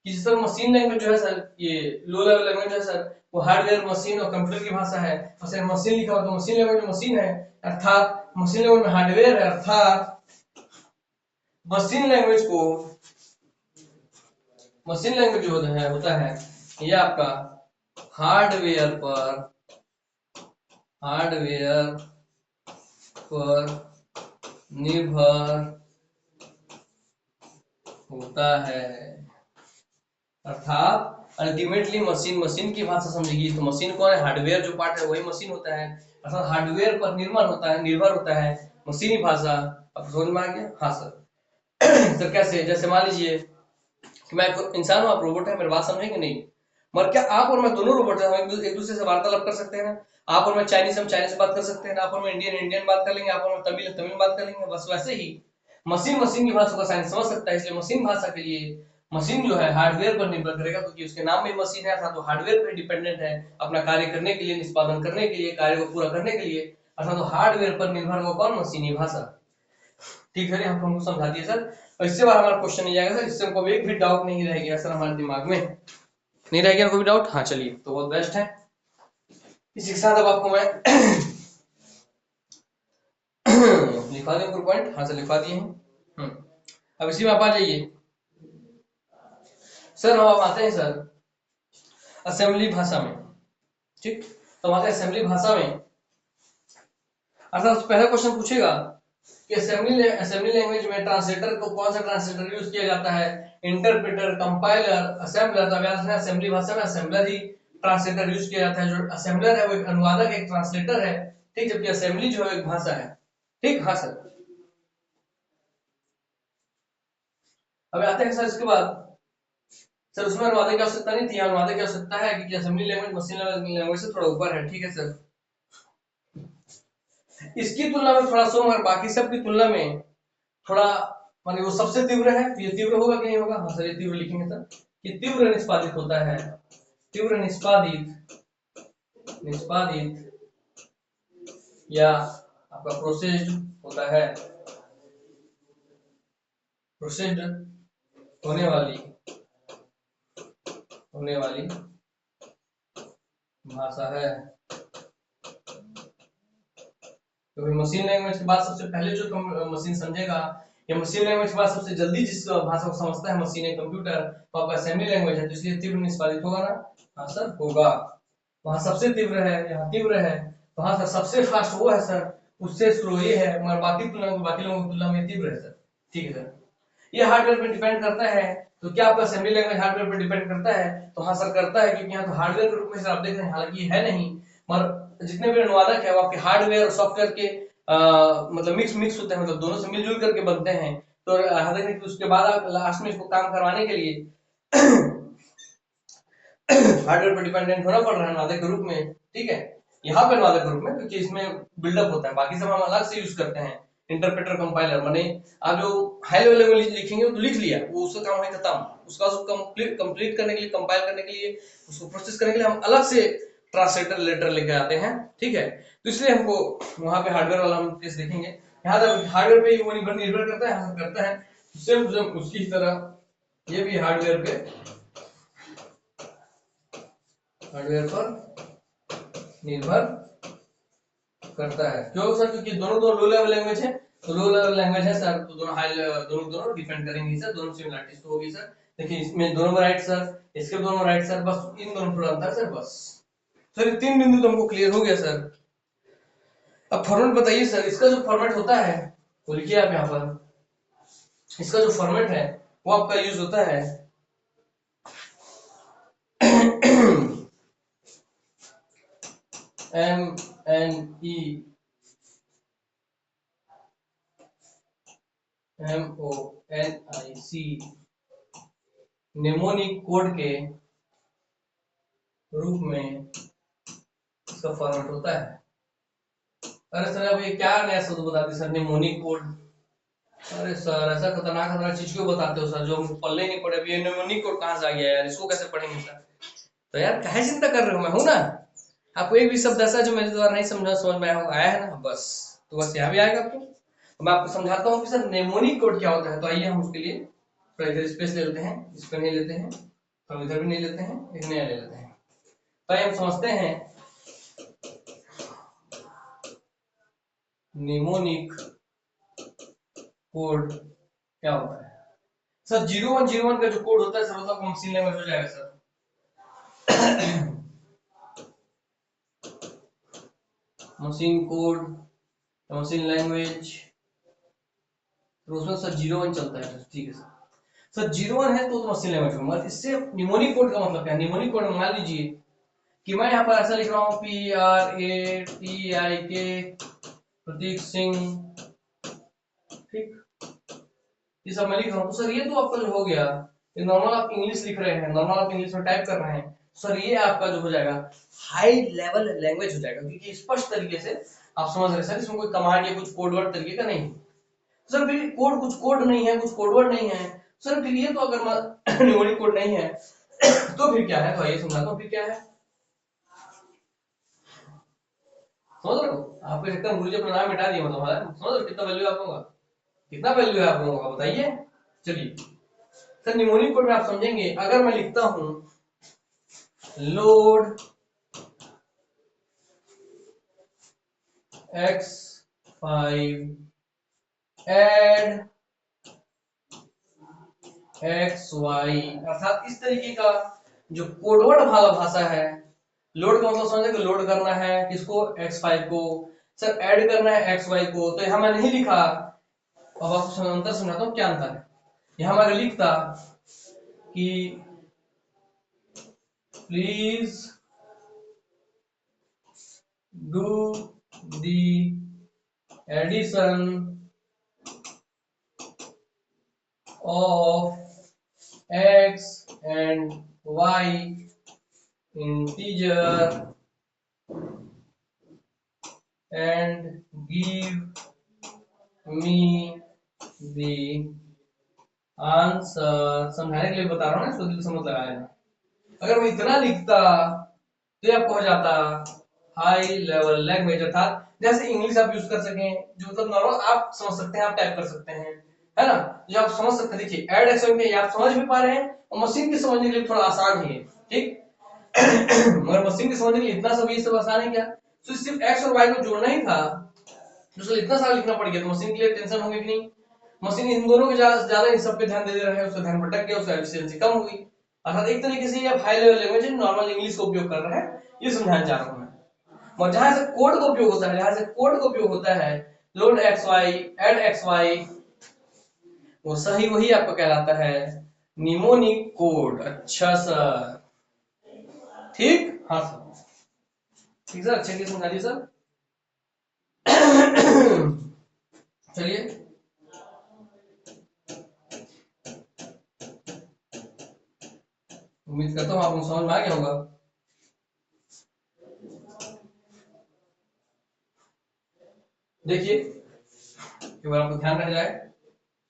Speaker 1: कि सर मशीन लैंग्वेज जो है सर, ये लो लेवल लैंग्वेज है सर, वो हार्डवेयर, मशीन और कंप्यूटर की भाषा है। और सर मशीन लिखा हो तो मशीन लैंग्वेज में मशीन है, अर्थात मशीन लैंग्वेज में हार्डवेयर है, अर्थात मशीन लैंग्वेज को, मशीन लैंग्वेज जो होता है ये आपका हार्डवेयर पर निर्भर होता है, अर्थात अल्टीमेटली मशीन मशीन की भाषा समझेगी। तो मशीन कौन है, हार्डवेयर जो पार्ट है वही मशीन होता है, अर्थात हार्डवेयर पर निर्भर होता है मशीनी भाषा। अब समझ में आ गया? हाँ सर। तो कैसे, जैसे मान लीजिए कि मैं इंसान हूँ, आप रोबोट है, मेरी बात समझेंगे नहीं, मगर क्या आप और मैं दोनों रोबोट है, हम एक दूसरे से वार्तालाप कर सकते हैं ना। आप और मैं चाइनीज, हम चाइनीज से बात कर सकते हैं ना, आप और मैं इंडियन बात कर लेंगे, आप और मैं तमिल बात कर लेंगे। बस वैसे ही मशीन मशीन की भाषा का साइंस समझ सकता है, इसलिए मशीन भाषा के लिए मशीन जो है हार्डवेयर पर निर्भर करेगा, क्योंकि उसके नाम में मशीन है, अर्थात वो हार्डवेयर पर डिपेंडेंट है अपना कार्य करने के लिए, निष्पादन करने के लिए, कार्य को पूरा करने के लिए, अर्थात हार्डवेयर पर निर्भर होगा कौन, मशीनी भाषा। ठीक है, हम हमको समझा दिए सर, और इससे बार हमारा क्वेश्चन नहीं जाएगा सर, इससे हमको एक भी डाउट नहीं रह गया सर, हमारे दिमाग में नहीं रह गया कोई भी डाउट। हाँ चलिए, तो बहुत बेस्ट है। इसी के साथ अब आपको मैं लिखवा दें पॉइंट, हाँ सर लिखवा दिए हैं। अब इसी में आप आ जाइए सर, अब आते हैं सर असेंबली भाषा में। ठीक, तो आते हैं असेंबली भाषा में, अर्थात पहला क्वेश्चन पूछेगा कि असेंबली लैंग्वेज में ट्रांसलेटर को कौन सा ट्रांसलेटर यूज किया जाता है, इंटरप्रेटर, कंपाइलर, असेंबलर। तब याद रखना असेंबली भाषा में असेंबलर ही ट्रांसलेटर यूज किया जाता है। जो असेंबलर है वो एक अनुवादक, एक ट्रांसलेटर है। ठीक, जबकि असेंबली जो है एक भाषा है। ठीक, हाँ सर। अब आते हैं सर इसके बाद, सर उसमें अनुवादक की आवश्यकता नहीं थी, अनुवादक की आवश्यकता है क्योंकि असेंबली लैंग्वेज मशीन लैंग्वेज से थोड़ा ऊपर है, ठीक है सर। इसकी तुलना में थोड़ा स्लो मगर बाकी सब की तुलना में थोड़ा माने वो सबसे तीव्र है, तो ये तीव्र होगा कि नहीं होगा? हाँ सर ये तीव्र लिखेंगे सर कि तीव्र निष्पादित होता है, तीव्र निष्पादित या आपका प्रोसेस्ड होता है, प्रोसेस्ड होने वाली भाषा है। तो मशीन लैंग्वेज के बाद सबसे पहले जो मशीन समझेगा या मशीन लैंग्वेज के बाद सबसे जल्दी जिस भाषा को समझता है मशीन है कंप्यूटर, तो आपका असेंबली लैंग्वेज है, तो इसलिए तीव्र निष्पादित होगा ना? हाँ सर होगा। वहां सबसे तीव्र है, यहाँ तीव्र है, तो हाँ सर सबसे फास्ट वो है सर, उससे स्लो ये है, मगर बाकी लोगों की तुलना में तीव्र है सर, ठीक है सर। ये हार्डवेयर पर डिपेंड करता है, तो क्या आपका असेंबली लैंग्वेज हार्डवेयर पर डिपेंड करता है? तो हाँ सर करता है, क्योंकि यहाँ तो हार्डवेयर के रूप में सर आप देख रहे हैं, हालांकि है नहीं, मगर जितने भी अनुवादक है वो आपके हार्डवेयर और सॉफ्टवेयर के मतलब मिक्स होते हैं, मतलब दोनों से मिलजुल करके बनते हैं। तो हालांकि उसके बाद आप लास्ट में इसको काम करवाने के लिए हार्डवेयर पर डिपेंडेंट होना पड़ रहा है अनुवादक के रूप में, ठीक है। यहाँ पे अनुवादक के रूप में क्योंकि इसमें बिल्डअप होता है, बाकी सब हम अलग से यूज करते हैं। इंटरप्रेटर कंपाइलर माने आप जो हाई लेवल में लिखेंगे वो तो लिख लिया, वो उसका काम है खत्म, उसको कंप्लीट करने के लिए, कंपाइल करने के लिए, उसको प्रोसेस करने के लिए हम अलग से ट्रांसलेटर लेटर लेके आते हैं, ठीक है। तो इसलिए हमको वहां पे हार्डवेयर वाला हम केस देखेंगे, यहाँ तक हार्डवेयर पे वो निर्भर करता है, करता है सेम उसकी तरह ये भी हार्डवेयर पर निर्भर करता है। क्यों सर? क्योंकि दोनों लो लेवल लैंग्वेज है, तो लो लेवल लैंग्वेज है सर, तो दोनों डिपेंड करेंगे सर, दोनों सिमिलरिटीज तो होगी सर। देखिए इसमें दोनों में राइट सर, इसके दोनों राइट सर, बस इन दोनों थोड़ा अंतर सर, बस सर ये 3 बिंदु तो हमको क्लियर हो गया सर। अब फॉर्मेट बताइए सर, इसका जो फॉर्मेट होता है वो लिखिए आप यहाँ पर, इसका जो फॉर्मेट है वो आपका यूज होता है MONIC नेमोनिक कोड के रूप में इसका फॉर्मेट होता है। अरे सर अब ये क्या नया शब्द बता दी सर, नेमोनिक कोड? अरे सर ऐसा खतरनाक चीज क्यों बताते हो सर, जो हम पढ़ले नहीं पड़े? अभी ये नेमोनिक कोड कहाँ से आ गया यार, इसको कैसे पढ़ेंगे सर? तो यार काहे चिंता कर रहे हो, मैं हूं ना। आपको एक भी शब्द ऐसा जो मेरे द्वारा नहीं समझ में आया है ना, बस तो बस यहाँ भी आएगा आपको। तो मैं आपको समझाता हूँ कि सर नेमोनिक कोड क्या होता है। तो आइए हम उसके लिए थोड़ा इधर स्पेस ले लेते हैं, इस पर नहीं लेते हैं, हम इधर भी नहीं लेते हैं, एक नया ले लेते हैं। तो आइए हम समझते हैं नेमोनिक कोड क्या होता है। सर 0101 का जो कोड होता है सर, मतलब मशीन लैंग्वेज हो जाएगा sir. Machine code, machine language, तो उसमें सर 01 चलता है, ठीक है सर। सर 01 है तो मशीन लैंग्वेज होगा, मतलब इससे निमोनिक कोड का मतलब क्या है? निमोनिक कोड मान लीजिए कि मैं यहाँ पर ऐसा लिख रहा हूँ PRATIK प्रतीक सिंह, ठीक, ये सब मैं लिख रहा हूँ, तो सर ये तो आपका जो हो गया, ये नॉर्मल आप इंग्लिश लिख रहे हैं, नॉर्मल आप इंग्लिश में टाइप कर रहे हैं, सर ये आपका जो हो जाएगा हाई लेवल लैंग्वेज हो जाएगा, क्योंकि स्पष्ट तरीके से आप समझ रहे हैं सर, इसमें कोई कमांड या कुछ कोड वर्ड तरीके का नहीं है सर। फिर कोड कुछ कोड नहीं है, कुछ कोड वर्ड नहीं है सर, फिर ये तो अगर न्यूमेरिक कोड नहीं है तो फिर क्या है? तो आइए समझाता हूँ फिर क्या है, समझ रहे हो? आपके एकदम गुरुजी अपना नाम मिटा दिया, मतलब समझ रहे हो कितना वैल्यू आप लोगों का, कितना वैल्यू है आप लोगों का, बताइए। चलिए सर न्यूमेरिक कोड में आप समझेंगे, अगर मैं लिखता हूं लोड x5 एड xy, अर्थात इस तरीके का जो कोडवर्ड वाला भाषा है, लोड का मतलब समझे कि लोड करना है किसको? x5 को, सर ऐड करना है xy को, तो यहां मैं नहीं लिखा। अब आपको अंतर समझाता हूँ क्या अंतर है। यहां मैं लिखता कि please do the addition of x and y integer and give me the answer। समझाने के लिए बता रहा हूँ ना, इसको दिल से मत लगाया ना। अगर मैं इतना लिखता तो ये आपको हो जाता हाई लेवल लैंग्वेज, अर्थात जैसे इंग्लिश आप यूज कर सकें, जो मतलब नॉर्मल आप समझ सकते हैं, आप टाइप कर सकते हैं, है ना, जो आप समझ सकते हैं। देखिए ऐड एक्शन में ये आप समझ भी पा रहे हैं और मशीन के समझने के लिए थोड़ा आसान ही है, ठीक। मगर मशीन के समझने के लिए इतना सब ये सब आसान है क्या? तो सिर्फ एक्स और वाई को जोड़ना ही था, तो इतना सारा लिखना पड़ गया, तो मशीन के लिए टेंशन होगी कि नहीं? मशीन इन दोनों के ज्यादा इन सब पे ध्यान दे रहा है, उसका ध्यान भटक गया, उसका एफिशिएंसी कम हुई। अर्थात एक तरीके से ये high level language normal English का उपयोग कर रहा है, ये समझाना चाह रहा हूं मैं। और जहां से कोड का उपयोग होता है, जहां से कोड का उपयोग होता है, load x y, add x y, वो सही वही आपका कहलाता है निमोनिक कोड। अच्छा सर, ठीक, हाँ सर, ठीक सर, अच्छे से समझा दिए सर। चलिए उम्मीद करता हूँ आपको समझ में आ गया होगा। देखिए एक बार आपको ध्यान रह जाए,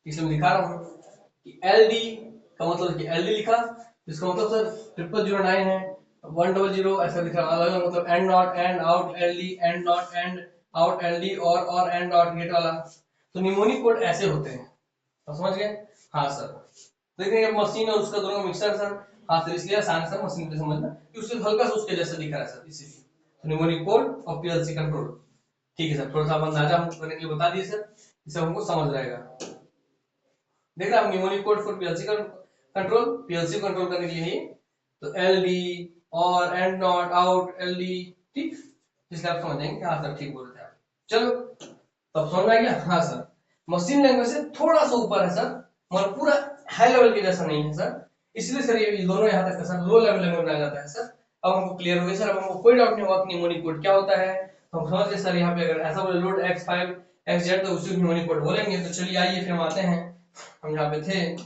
Speaker 1: इसलिए मैं दिखा रहा हूँ कि एल डी का मतलब कि एल डी लिखा, इसका मतलब सर 0009 है, 100 ऐसा लिखा, अलग अलग मतलब and not and out L D, and not and out L D, और एंड नॉट गेट वाला। तो निमोनिक कोड ऐसे होते हैं, तो समझ गए? हाँ सर, देखिए मशीन और उसका दोनों मिक्सर सर। हाँ सर, इसलिए आसान है सर मशीन पे समझना कि उससे हल्का सा उसके जैसा दिख रहा है सर, इसीलिए। तो निमोनिक कोड और पीएलसी कंट्रोल, ठीक है सर, थोड़ा सा आप अंदाजा हमको करने के लिए बता दिए सर, इससे हमको समझ रहेगा। देख रहे हैं आप, mnemonic code for PLC control, PLC control करने के लिए, तो एल डी और and not out L D, ठीक, इसलिए आप समझ जाएंगे। हाँ सर, ठीक बोल रहे थे आप। चलो तब समझ में आ गया। हाँ सर, मशीन लैंग्वेज से थोड़ा सा ऊपर है सर, मगर पूरा हाई लेवल के जैसा नहीं है सर, इसलिए सर ये दोनों यहाँ तक सर लो लेवल लैंग्वेज में आ जाता है सर। अब हमको क्लियर हो गया सर, अब हमको कोई डाउट नहीं होगा कि निमोनिक कोड क्या होता है, तो हम समझ गए सर। यहाँ पे अगर ऐसा बोले लोड x5 xz तो उसी को निमोनिक कोड बोलेंगे। तो चलिए आइए फिर हम आते हैं, हम यहाँ पे थे।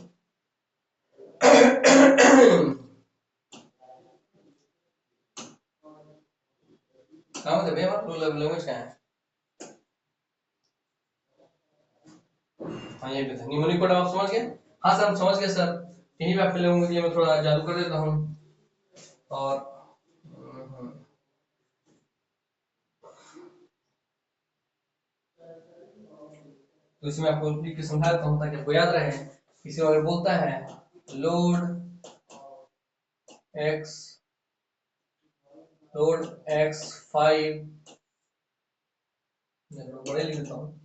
Speaker 1: कहाँ थे भैया, लो लेवल लैंग्वेज क्या है? हाँ यही पे था, निमोनिक कोड आप समझ गए? हाँ सर हम समझ गए सर, यही पे आप लोगों के लिए मैं थोड़ा जादू कर देता हूँ। और तो इसमें आपको लिख के समझा देता हूँ ताकि आपको याद रहे। किसी अगर बोलता है लोड एक्स, लोड x5, बड़े लिख देता हूँ,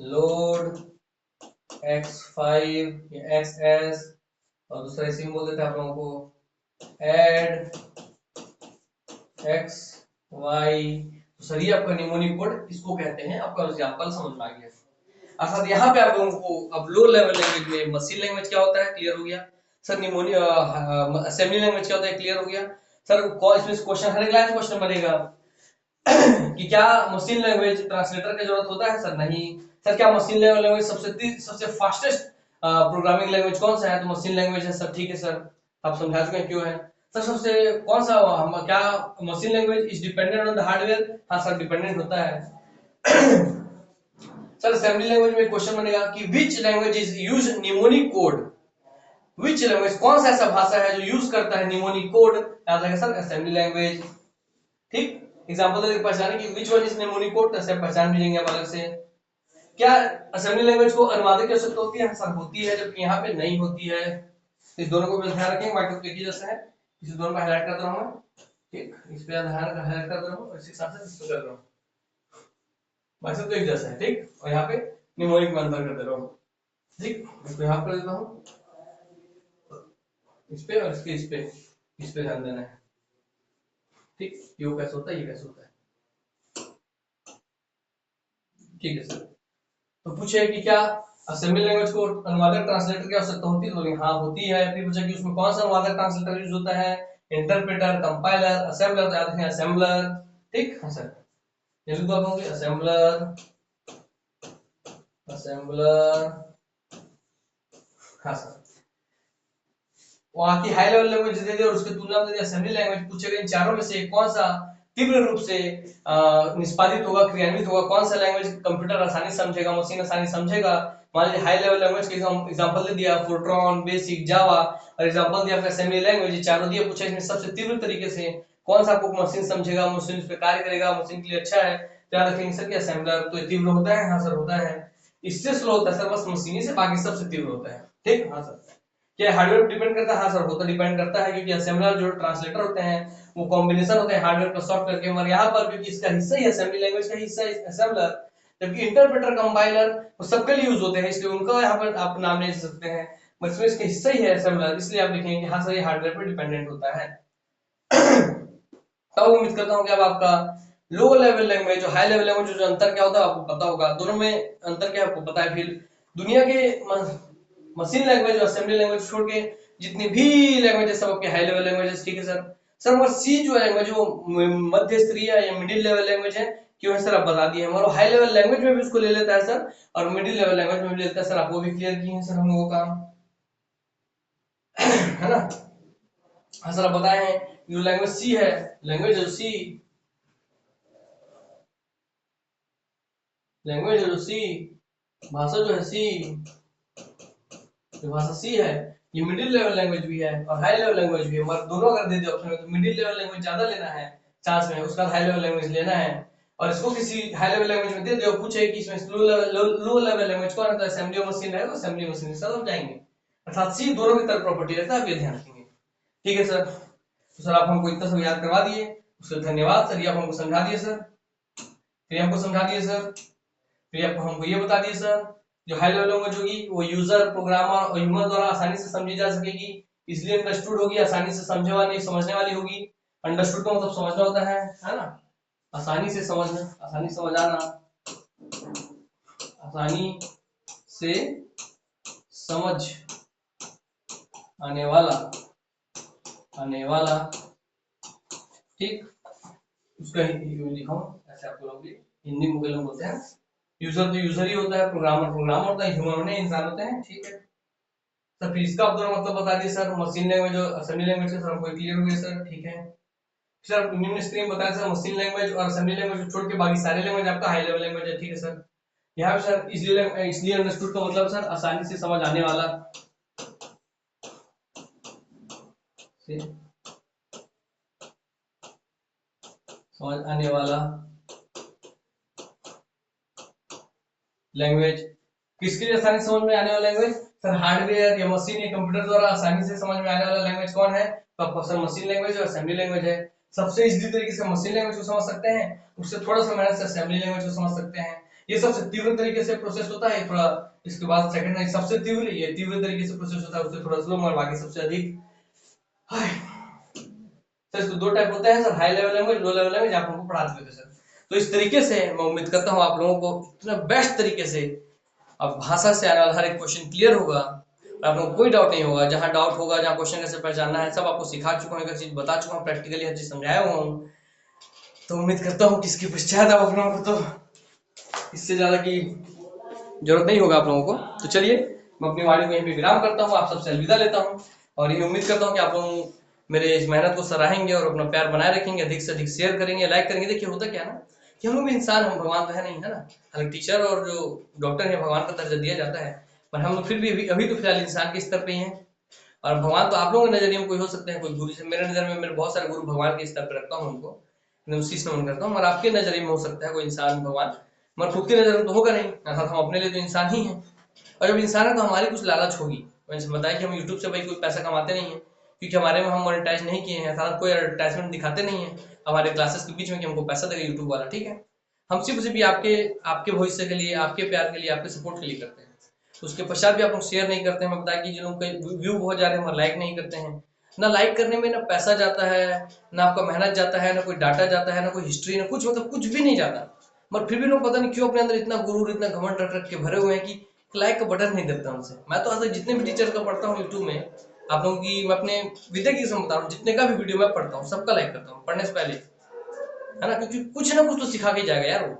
Speaker 1: लोड x5 या xs, और दूसरा इसी में बोल देते हैं आप लोगों को ऐड x y। तो सर ये आपका निमोनिक कोड इसको कहते हैं, आपका एग्जांपल समझ में आ गया। अर्थात यहाँ पे आप लोगों को अब लो लेवल लैंग्वेज में मशीन लैंग्वेज क्या होता है क्लियर हो गया सर, निमोनिक असेंबली लैंग्वेज क्या होता है क्लियर हो गया सर। इसमें क्वेश्चन हर क्लास क्वेश्चन बनेगा कि क्या मशीन लैंग्वेज ट्रांसलेटर की जरूरत होता है? सर नहीं। सर क्या मशीन लैंग्वेज सबसे फास्टेस्ट प्रोग्रामिंग लैंग्वेज कौन सा है? तो मशीन लैंग्वेज है सर, ठीक है सर, आप समझा चुके हैं क्यों है सर। सबसे कौन सा क्या machine language is dependent on the hardware? हाँ सर डिपेंडेंट होता है। सर असेंबली लैंग्वेज में क्वेश्चन बनेगा कि which language is use mnemonic code, which language कौन सा ऐसा भाषा है जो यूज करता है निमोनिक कोड? याद रखेगा सर असेंबली लैंग्वेज, ठीक। एग्जांपल देके पहचाने कि which one is mnemonic code, तो पहचान भी लेंगे आप अलग से। क्या असेंबली लैंग्वेज को अनुवादित की आवश्यकता होती है? सर होती है, जबकि यहाँ पे नहीं होती है। इस दोनों को ध्यान रखेंगे, माइक्रो के जैसे है, इस दोनों को हाईलाइट कर रहा हूं मैं, ठीक, इस पे ध्यान हाईलाइट कर रहा हूं, इसी हिसाब से इस पे कर रहा हूं, बाकी सब तो एक जैसा है, ठीक। और यहाँ पे निमोनिक में अंतर कर दे रहा हूँ, ठीक। इसको यहाँ कर देता हूँ, इस पे और इस पे ध्यान देना है, ठीक। ये कैसे होता है, ये कैसे होता है, ठीक है सर। तो पूछे कि क्या असेंबली लैंग्वेज को अनुवादक ट्रांसलेटर की आवश्यकता होती है? तो हाँ होती है। फिर पूछा कि उसमें कौन सा अनुवादक ट्रांसलेटर यूज होता है? इंटरप्रेटर, कंपाइलर, असेंबलर, तो याद रखें असेंबलर, ठीक। हाँ सर, ये लिख दो आप लोगों असेंबलर, असेंबलर, हाँ सर, वहाँ की हाई लेवल लैंग्वेज दे दी और उसके तुलना में असेंबली लैंग्वेज पूछे गए इन चारों में से कौन सा तीव्र रूप से निष्पादित होगा, क्रियान्वित होगा, कौन सा लैंग्वेज कंप्यूटर आसानी समझेगा, मशीन आसानी समझेगा। मान लीजिए हाई लेवल लैंग्वेज के एग्जांपल दे दिया, फोर्ट्रॉन, बेसिक, जावा, और एग्जांपल दिया आपका असेंबली लैंग्वेज, चारों दिए, पूछा इसमें सबसे तीव्र तरीके से कौन सा आपको मशीन समझेगा, मशीन उस पर कार्य करेगा, मशीन के लिए अच्छा है। तो याद रखेंगे सर कि असेंबलर तो तीव्र होता है, हाँ सर होता है। इससे स्लो होता है सर बस मशीनी से, बाकी सबसे तीव्र होता है। ठीक, हाँ सर। क्या हार्डवेयर डिपेंड करता है? हाँ सर, वो तो डिपेंड करता है, क्योंकि असेंबलर जो ट्रांसलेटर होते हैं वो कॉम्बिनेशन होते हैं हार्डवेयर प्लस सॉफ्टवेयर के। मगर यहाँ पर क्योंकि इसका हिस्सा ही असेंबली लैंग्वेज का हिस्सा है असेंबलर, जबकि इंटरप्रेटर, कंपाइलर वो सबके लिए यूज होते हैं, इसलिए उनका यहाँ पर आप नाम ले सकते हैं। बस इसका हिस्सा ही है असेंबलर, इसलिए आप लिखेंगे हाँ सर ये हार्डवेयर पर डिपेंडेंट होता है। तब उम्मीद करता हूँ कि अब आपका लो लेवल लैंग्वेज और हाई लेवल लैंग्वेज जो अंतर क्या होता है आपको पता होगा, दोनों में अंतर क्या है आपको पता है। फिर दुनिया के मशीन लैंग्वेज और असेंबली लैंग्वेज छोड़ के जितनी भी लैंग्वेज है सब आपके हाई लेवल लैंग्वेज। ठीक है सर। सर मगर सी जो लैंग्वेज वो मध्य स्तरीय या मिडिल लेवल लैंग्वेज है, क्यों है सर आप बता दिए। मगर हाई लेवल लैंग्वेज में भी उसको ले लेता है सर, और मिडिल लेवल लैंग्वेज में भी लेता है सर, आप वो भी क्लियर किए हैं सर हम लोगों का, है ना। हाँ सर आप बताए हैं जो लैंग्वेज सी है, लैंग्वेज जो सी, लैंग्वेज जो सी, भाषा जो है सी, जो भाषा सी है ये मिडिल लेवल लैंग्वेज भी है और हाई लेवल लैंग्वेज भी है। मगर दोनों अगर दे दिए ऑप्शन में तो मिडिल लेवल लैंग्वेज ज्यादा लेना है चांस में, उसका हाई लेवल लैंग्वेज लेना है। और इसको किसी हाई लेवल लैंग्वेज में दे दिया पूछे कि इसमें लो लेवल लैंग्वेज कौन है, तो असेंबली मशीन है, तो असेंबली मशीन सब हो जाएंगे। अर्थात सी दोनों की तरफ प्रॉपर्टी रहता है, आप ये ध्यान रखेंगे। ठीक है सर। तो सर आप हमको इतना सब याद करवा दिए, उसके धन्यवाद सर। ये आप हमको समझा दिए सर, फिर हमको समझा दिए सर, फिर आपको हमको ये बता दिए सर जो हाई लेवल लैंग्वेज होगी वो यूजर, प्रोग्रामर और ह्यूमन द्वारा आसानी से समझी जा सकेगी, इसलिए अंडरस्टूड होगी, आसानी से समझने वाली समझने वाली होगी। अंडरस्टूड का मतलब समझना होता है ना, आसानी से समझना, आसानी से समझ आना, आसानी से समझ आने वाला, आने वाला। ठीक, उसका लिखा हूँ ऐसे आपको लोग भी हिंदी में लोग बोलते हैं। यूजर तो यूजर ही होता है, प्रोग्रामर प्रोग्रामर होता है, ह्यूमन होने इंसान होते हैं। ठीक है सर। फिर इसका आप दोनों मतलब बता दिए सर, मशीन लैंग्वेज और असेंबली लैंग्वेज सर हमको क्लियर हो गया सर। ठीक है सर, निम्न स्क्रीन बताया सर मशीन लैंग्वेज और असेंबली लैंग्वेज छोड़ के बाकी सारे लैंग्वेज आपका हाई लेवल लैंग्वेज है। ठीक है सर। यहाँ पे सर इसलिए अंडरस्टूड का मतलब सर आसानी से समझ आने वाला, से समझ आने वाला लैंग्वेज। किसके लिए आसानी से समझ में आने वाला लैंग्वेज सर? हार्डवेयर या मशीन या कंप्यूटर द्वारा आसानी से समझ में आने वाला लैंग्वेज कौन है? तो आपका सर मशीन लैंग्वेज और असेंबली लैंग्वेज है। सबसे इजी तरीके से मशीन लैंग्वेज को समझ सकते हैं, उससे थोड़ा सा मेहनत से असेंबली लैंग्वेज को समझ सकते हैं। ये सबसे तीव्र तरीके से प्रोसेस होता है थोड़ा, इसके बाद सेकंड सबसे तीव्र, ये तीव्र तरीके से प्रोसेस होता है, उससे थोड़ा स्लो, मगर बाकी सबसे अधिक। सर इसको दो टाइप होता है सर, हाई लेवल लैंग्वेज, लो लेवल लैंग्वेज, आप हमको पढ़ा चुके थे सर। तो इस तरीके से मैं उम्मीद करता हूँ आप लोगों को इतना बेस्ट तरीके से अब भाषा से आने वाला हर एक क्वेश्चन क्लियर होगा, आप लोगों को कोई डाउट नहीं होगा। जहां डाउट होगा, जहां क्वेश्चन कैसे पहचानना है, सब आपको सिखा चुका हूं, हर चीज बता चुका हूं, प्रैक्टिकली हर चीज समझाया हुआ हूं। तो उम्मीद करता हूं कि इसके पश्चात आप लोगों को तो इससे ज्यादा की जरूरत नहीं होगा आप लोगों को। तो चलिए मैं अपनी वाणी को यहीं पे विराम करता हूँ, आप सबसे अलविदा लेता हूँ, और ये उम्मीद करता हूँ कि आप लोग मेरे इस मेहनत को सराहेंगे और अपना प्यार बनाए रखेंगे, अधिक से अधिक शेयर करेंगे, लाइक करेंगे। देखिए होता क्या ना कि हम लोग भी इंसान, हम भगवान तो है नहीं, है ना। हालांकि टीचर और जो डॉक्टर है भगवान का दर्जा दिया जाता है, पर हम लोग फिर भी अभी तो फिलहाल इंसान के स्तर पे ही हैं। और भगवान तो आप लोगों के नजरिए में कोई हो सकते हैं, कोई गुरु से, मेरे नजर में मेरे बहुत सारे गुरु भगवान के स्तर पे रखता हूँ उनको, एकदम शीश नमन करता हूँ। और आपके नजरिए में हो सकता है कोई इंसान भगवान, मगर खुद की नजर में तो होगा नहीं, अर्थात हम अपने लिए तो इंसान ही हैं। और जब इंसान है तो हमारी कुछ लालच होगी। मैंने बताया कि हम यूट्यूब से भाई कोई पैसा कमाते नहीं है, क्योंकि हमारे में हम मोनेटाइज नहीं किए हैं, अर्थात कोई एडवर्टाइजमेंट दिखाते नहीं है हमारे क्लासेस के बीच में कि हमको पैसा देगा यूट्यूब वाला। ठीक है, हम सिर्फ भी आपके आपके भविष्य के लिए, आपके प्यार के लिए, आपके सपोर्ट के लिए करते हैं। उसके पश्चात भी आप लोग शेयर नहीं करते हैं। मैं बताया कि जिन लोग के व्यू बहुत जा रहे हैं वहाँ लाइक नहीं करते हैं। ना लाइक करने में ना पैसा जाता है, ना आपका मेहनत जाता है, ना कोई डाटा जाता है, ना कोई हिस्ट्री, ना कुछ, मतलब कुछ भी नहीं जाता। मगर फिर भी लोग पता नहीं क्यों अपने अंदर इतना गुरूर, इतना घमंड रख रख के भरे हुए हैं कि लाइक का बटन नहीं दबता उनसे। मैं तो आज जितने भी टीचर का पढ़ता हूँ यूट्यूब में, आप लोगों की मैं अपने विद्या की बता रहा हूँ, जितने का भी वीडियो मैं पढ़ता हूँ सबका लाइक करता हूँ पढ़ने से पहले, है ना। क्योंकि कुछ ना कुछ तो सिखा के जाएगा यार वो,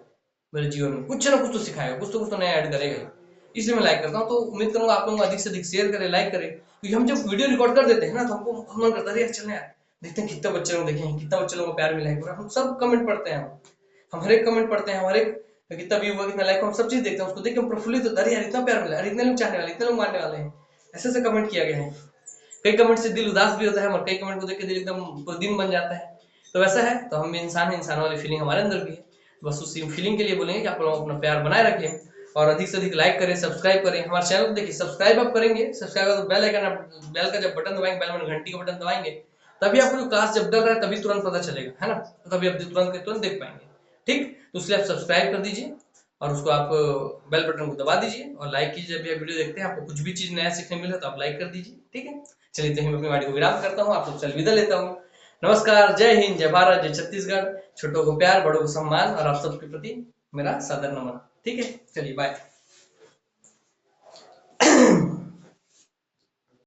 Speaker 1: मेरे जीवन में कुछ ना कुछ तो सिखाएगा, कुछ तो नया ऐड करेगा। इसलिए मैं लाइक करता हूँ। तो उम्मीद करूंगा आप लोग अधिक से अधिक शेयर करें, लाइक करें, क्योंकि हम जब वीडियो रिकॉर्ड कर देते हैं ना तो हमको मन करता है यार चलना यार देखते हैं कितना बच्चे लोग देखे हैं, कितना बच्चे लोगों को प्यार मिला है। हम सब कमेंट पढ़ते हैं, हम हर एक कमेंट पढ़ते हैं, हर एक कितना व्यू हुआ, कितना लाइक, हम सब चीज देखते हैं। उसको देख के हम प्रफुल्लित होते हैं, अरे यार इतना प्यार मिला, अरे इतने लोग चाहने वाले, इतने लोग मानने वाले हैं। ऐसे ऐसे कमेंट किया गया है। कई कमेंट से दिल उदास भी होता है और कई कमेंट को देख के दिल एकदम दिन बन जाता है। तो वैसा है, तो हम भी इंसान हैं, इंसान वाली फीलिंग हमारे अंदर भी है। बस उसी फीलिंग के लिए बोलेंगे कि आप लोग अपना प्यार बनाए रखें और अधिक से अधिक लाइक करें, सब्सक्राइब करें हमारे चैनल को। देखिए सब्सक्राइब आप करेंगे, सब्सक्राइब तो बेल आइकन, बेल का जब बटन दबाएंगे, बेल में घंटी का बटन दबाएंगे, तभी आपको क्लास जब डल रहा है तभी तुरंत पता चलेगा, है ना। तो तभी आप तुरंत के तुरंत देख पाएंगे। ठीक, तो इसलिए आप सब्सक्राइब कर दीजिए और उसको आप बेल बटन को दबा दीजिए और लाइक कीजिए। जब आप वीडियो देखते हैं आपको कुछ भी चीज नया सीखने मिले तो आप लाइक कर दीजिए। ठीक है, चलिए तो मैं अपनी वाणी को विराम करता हूँ, आप लोग से अलविदा लेता हूँ। नमस्कार, जय हिंद, जय भारत, जय छत्तीसगढ़। छोटों को प्यार, बड़ों को सम्मान और आप सबके प्रति मेरा सादर नमन। ठीक है, चलिए बाय।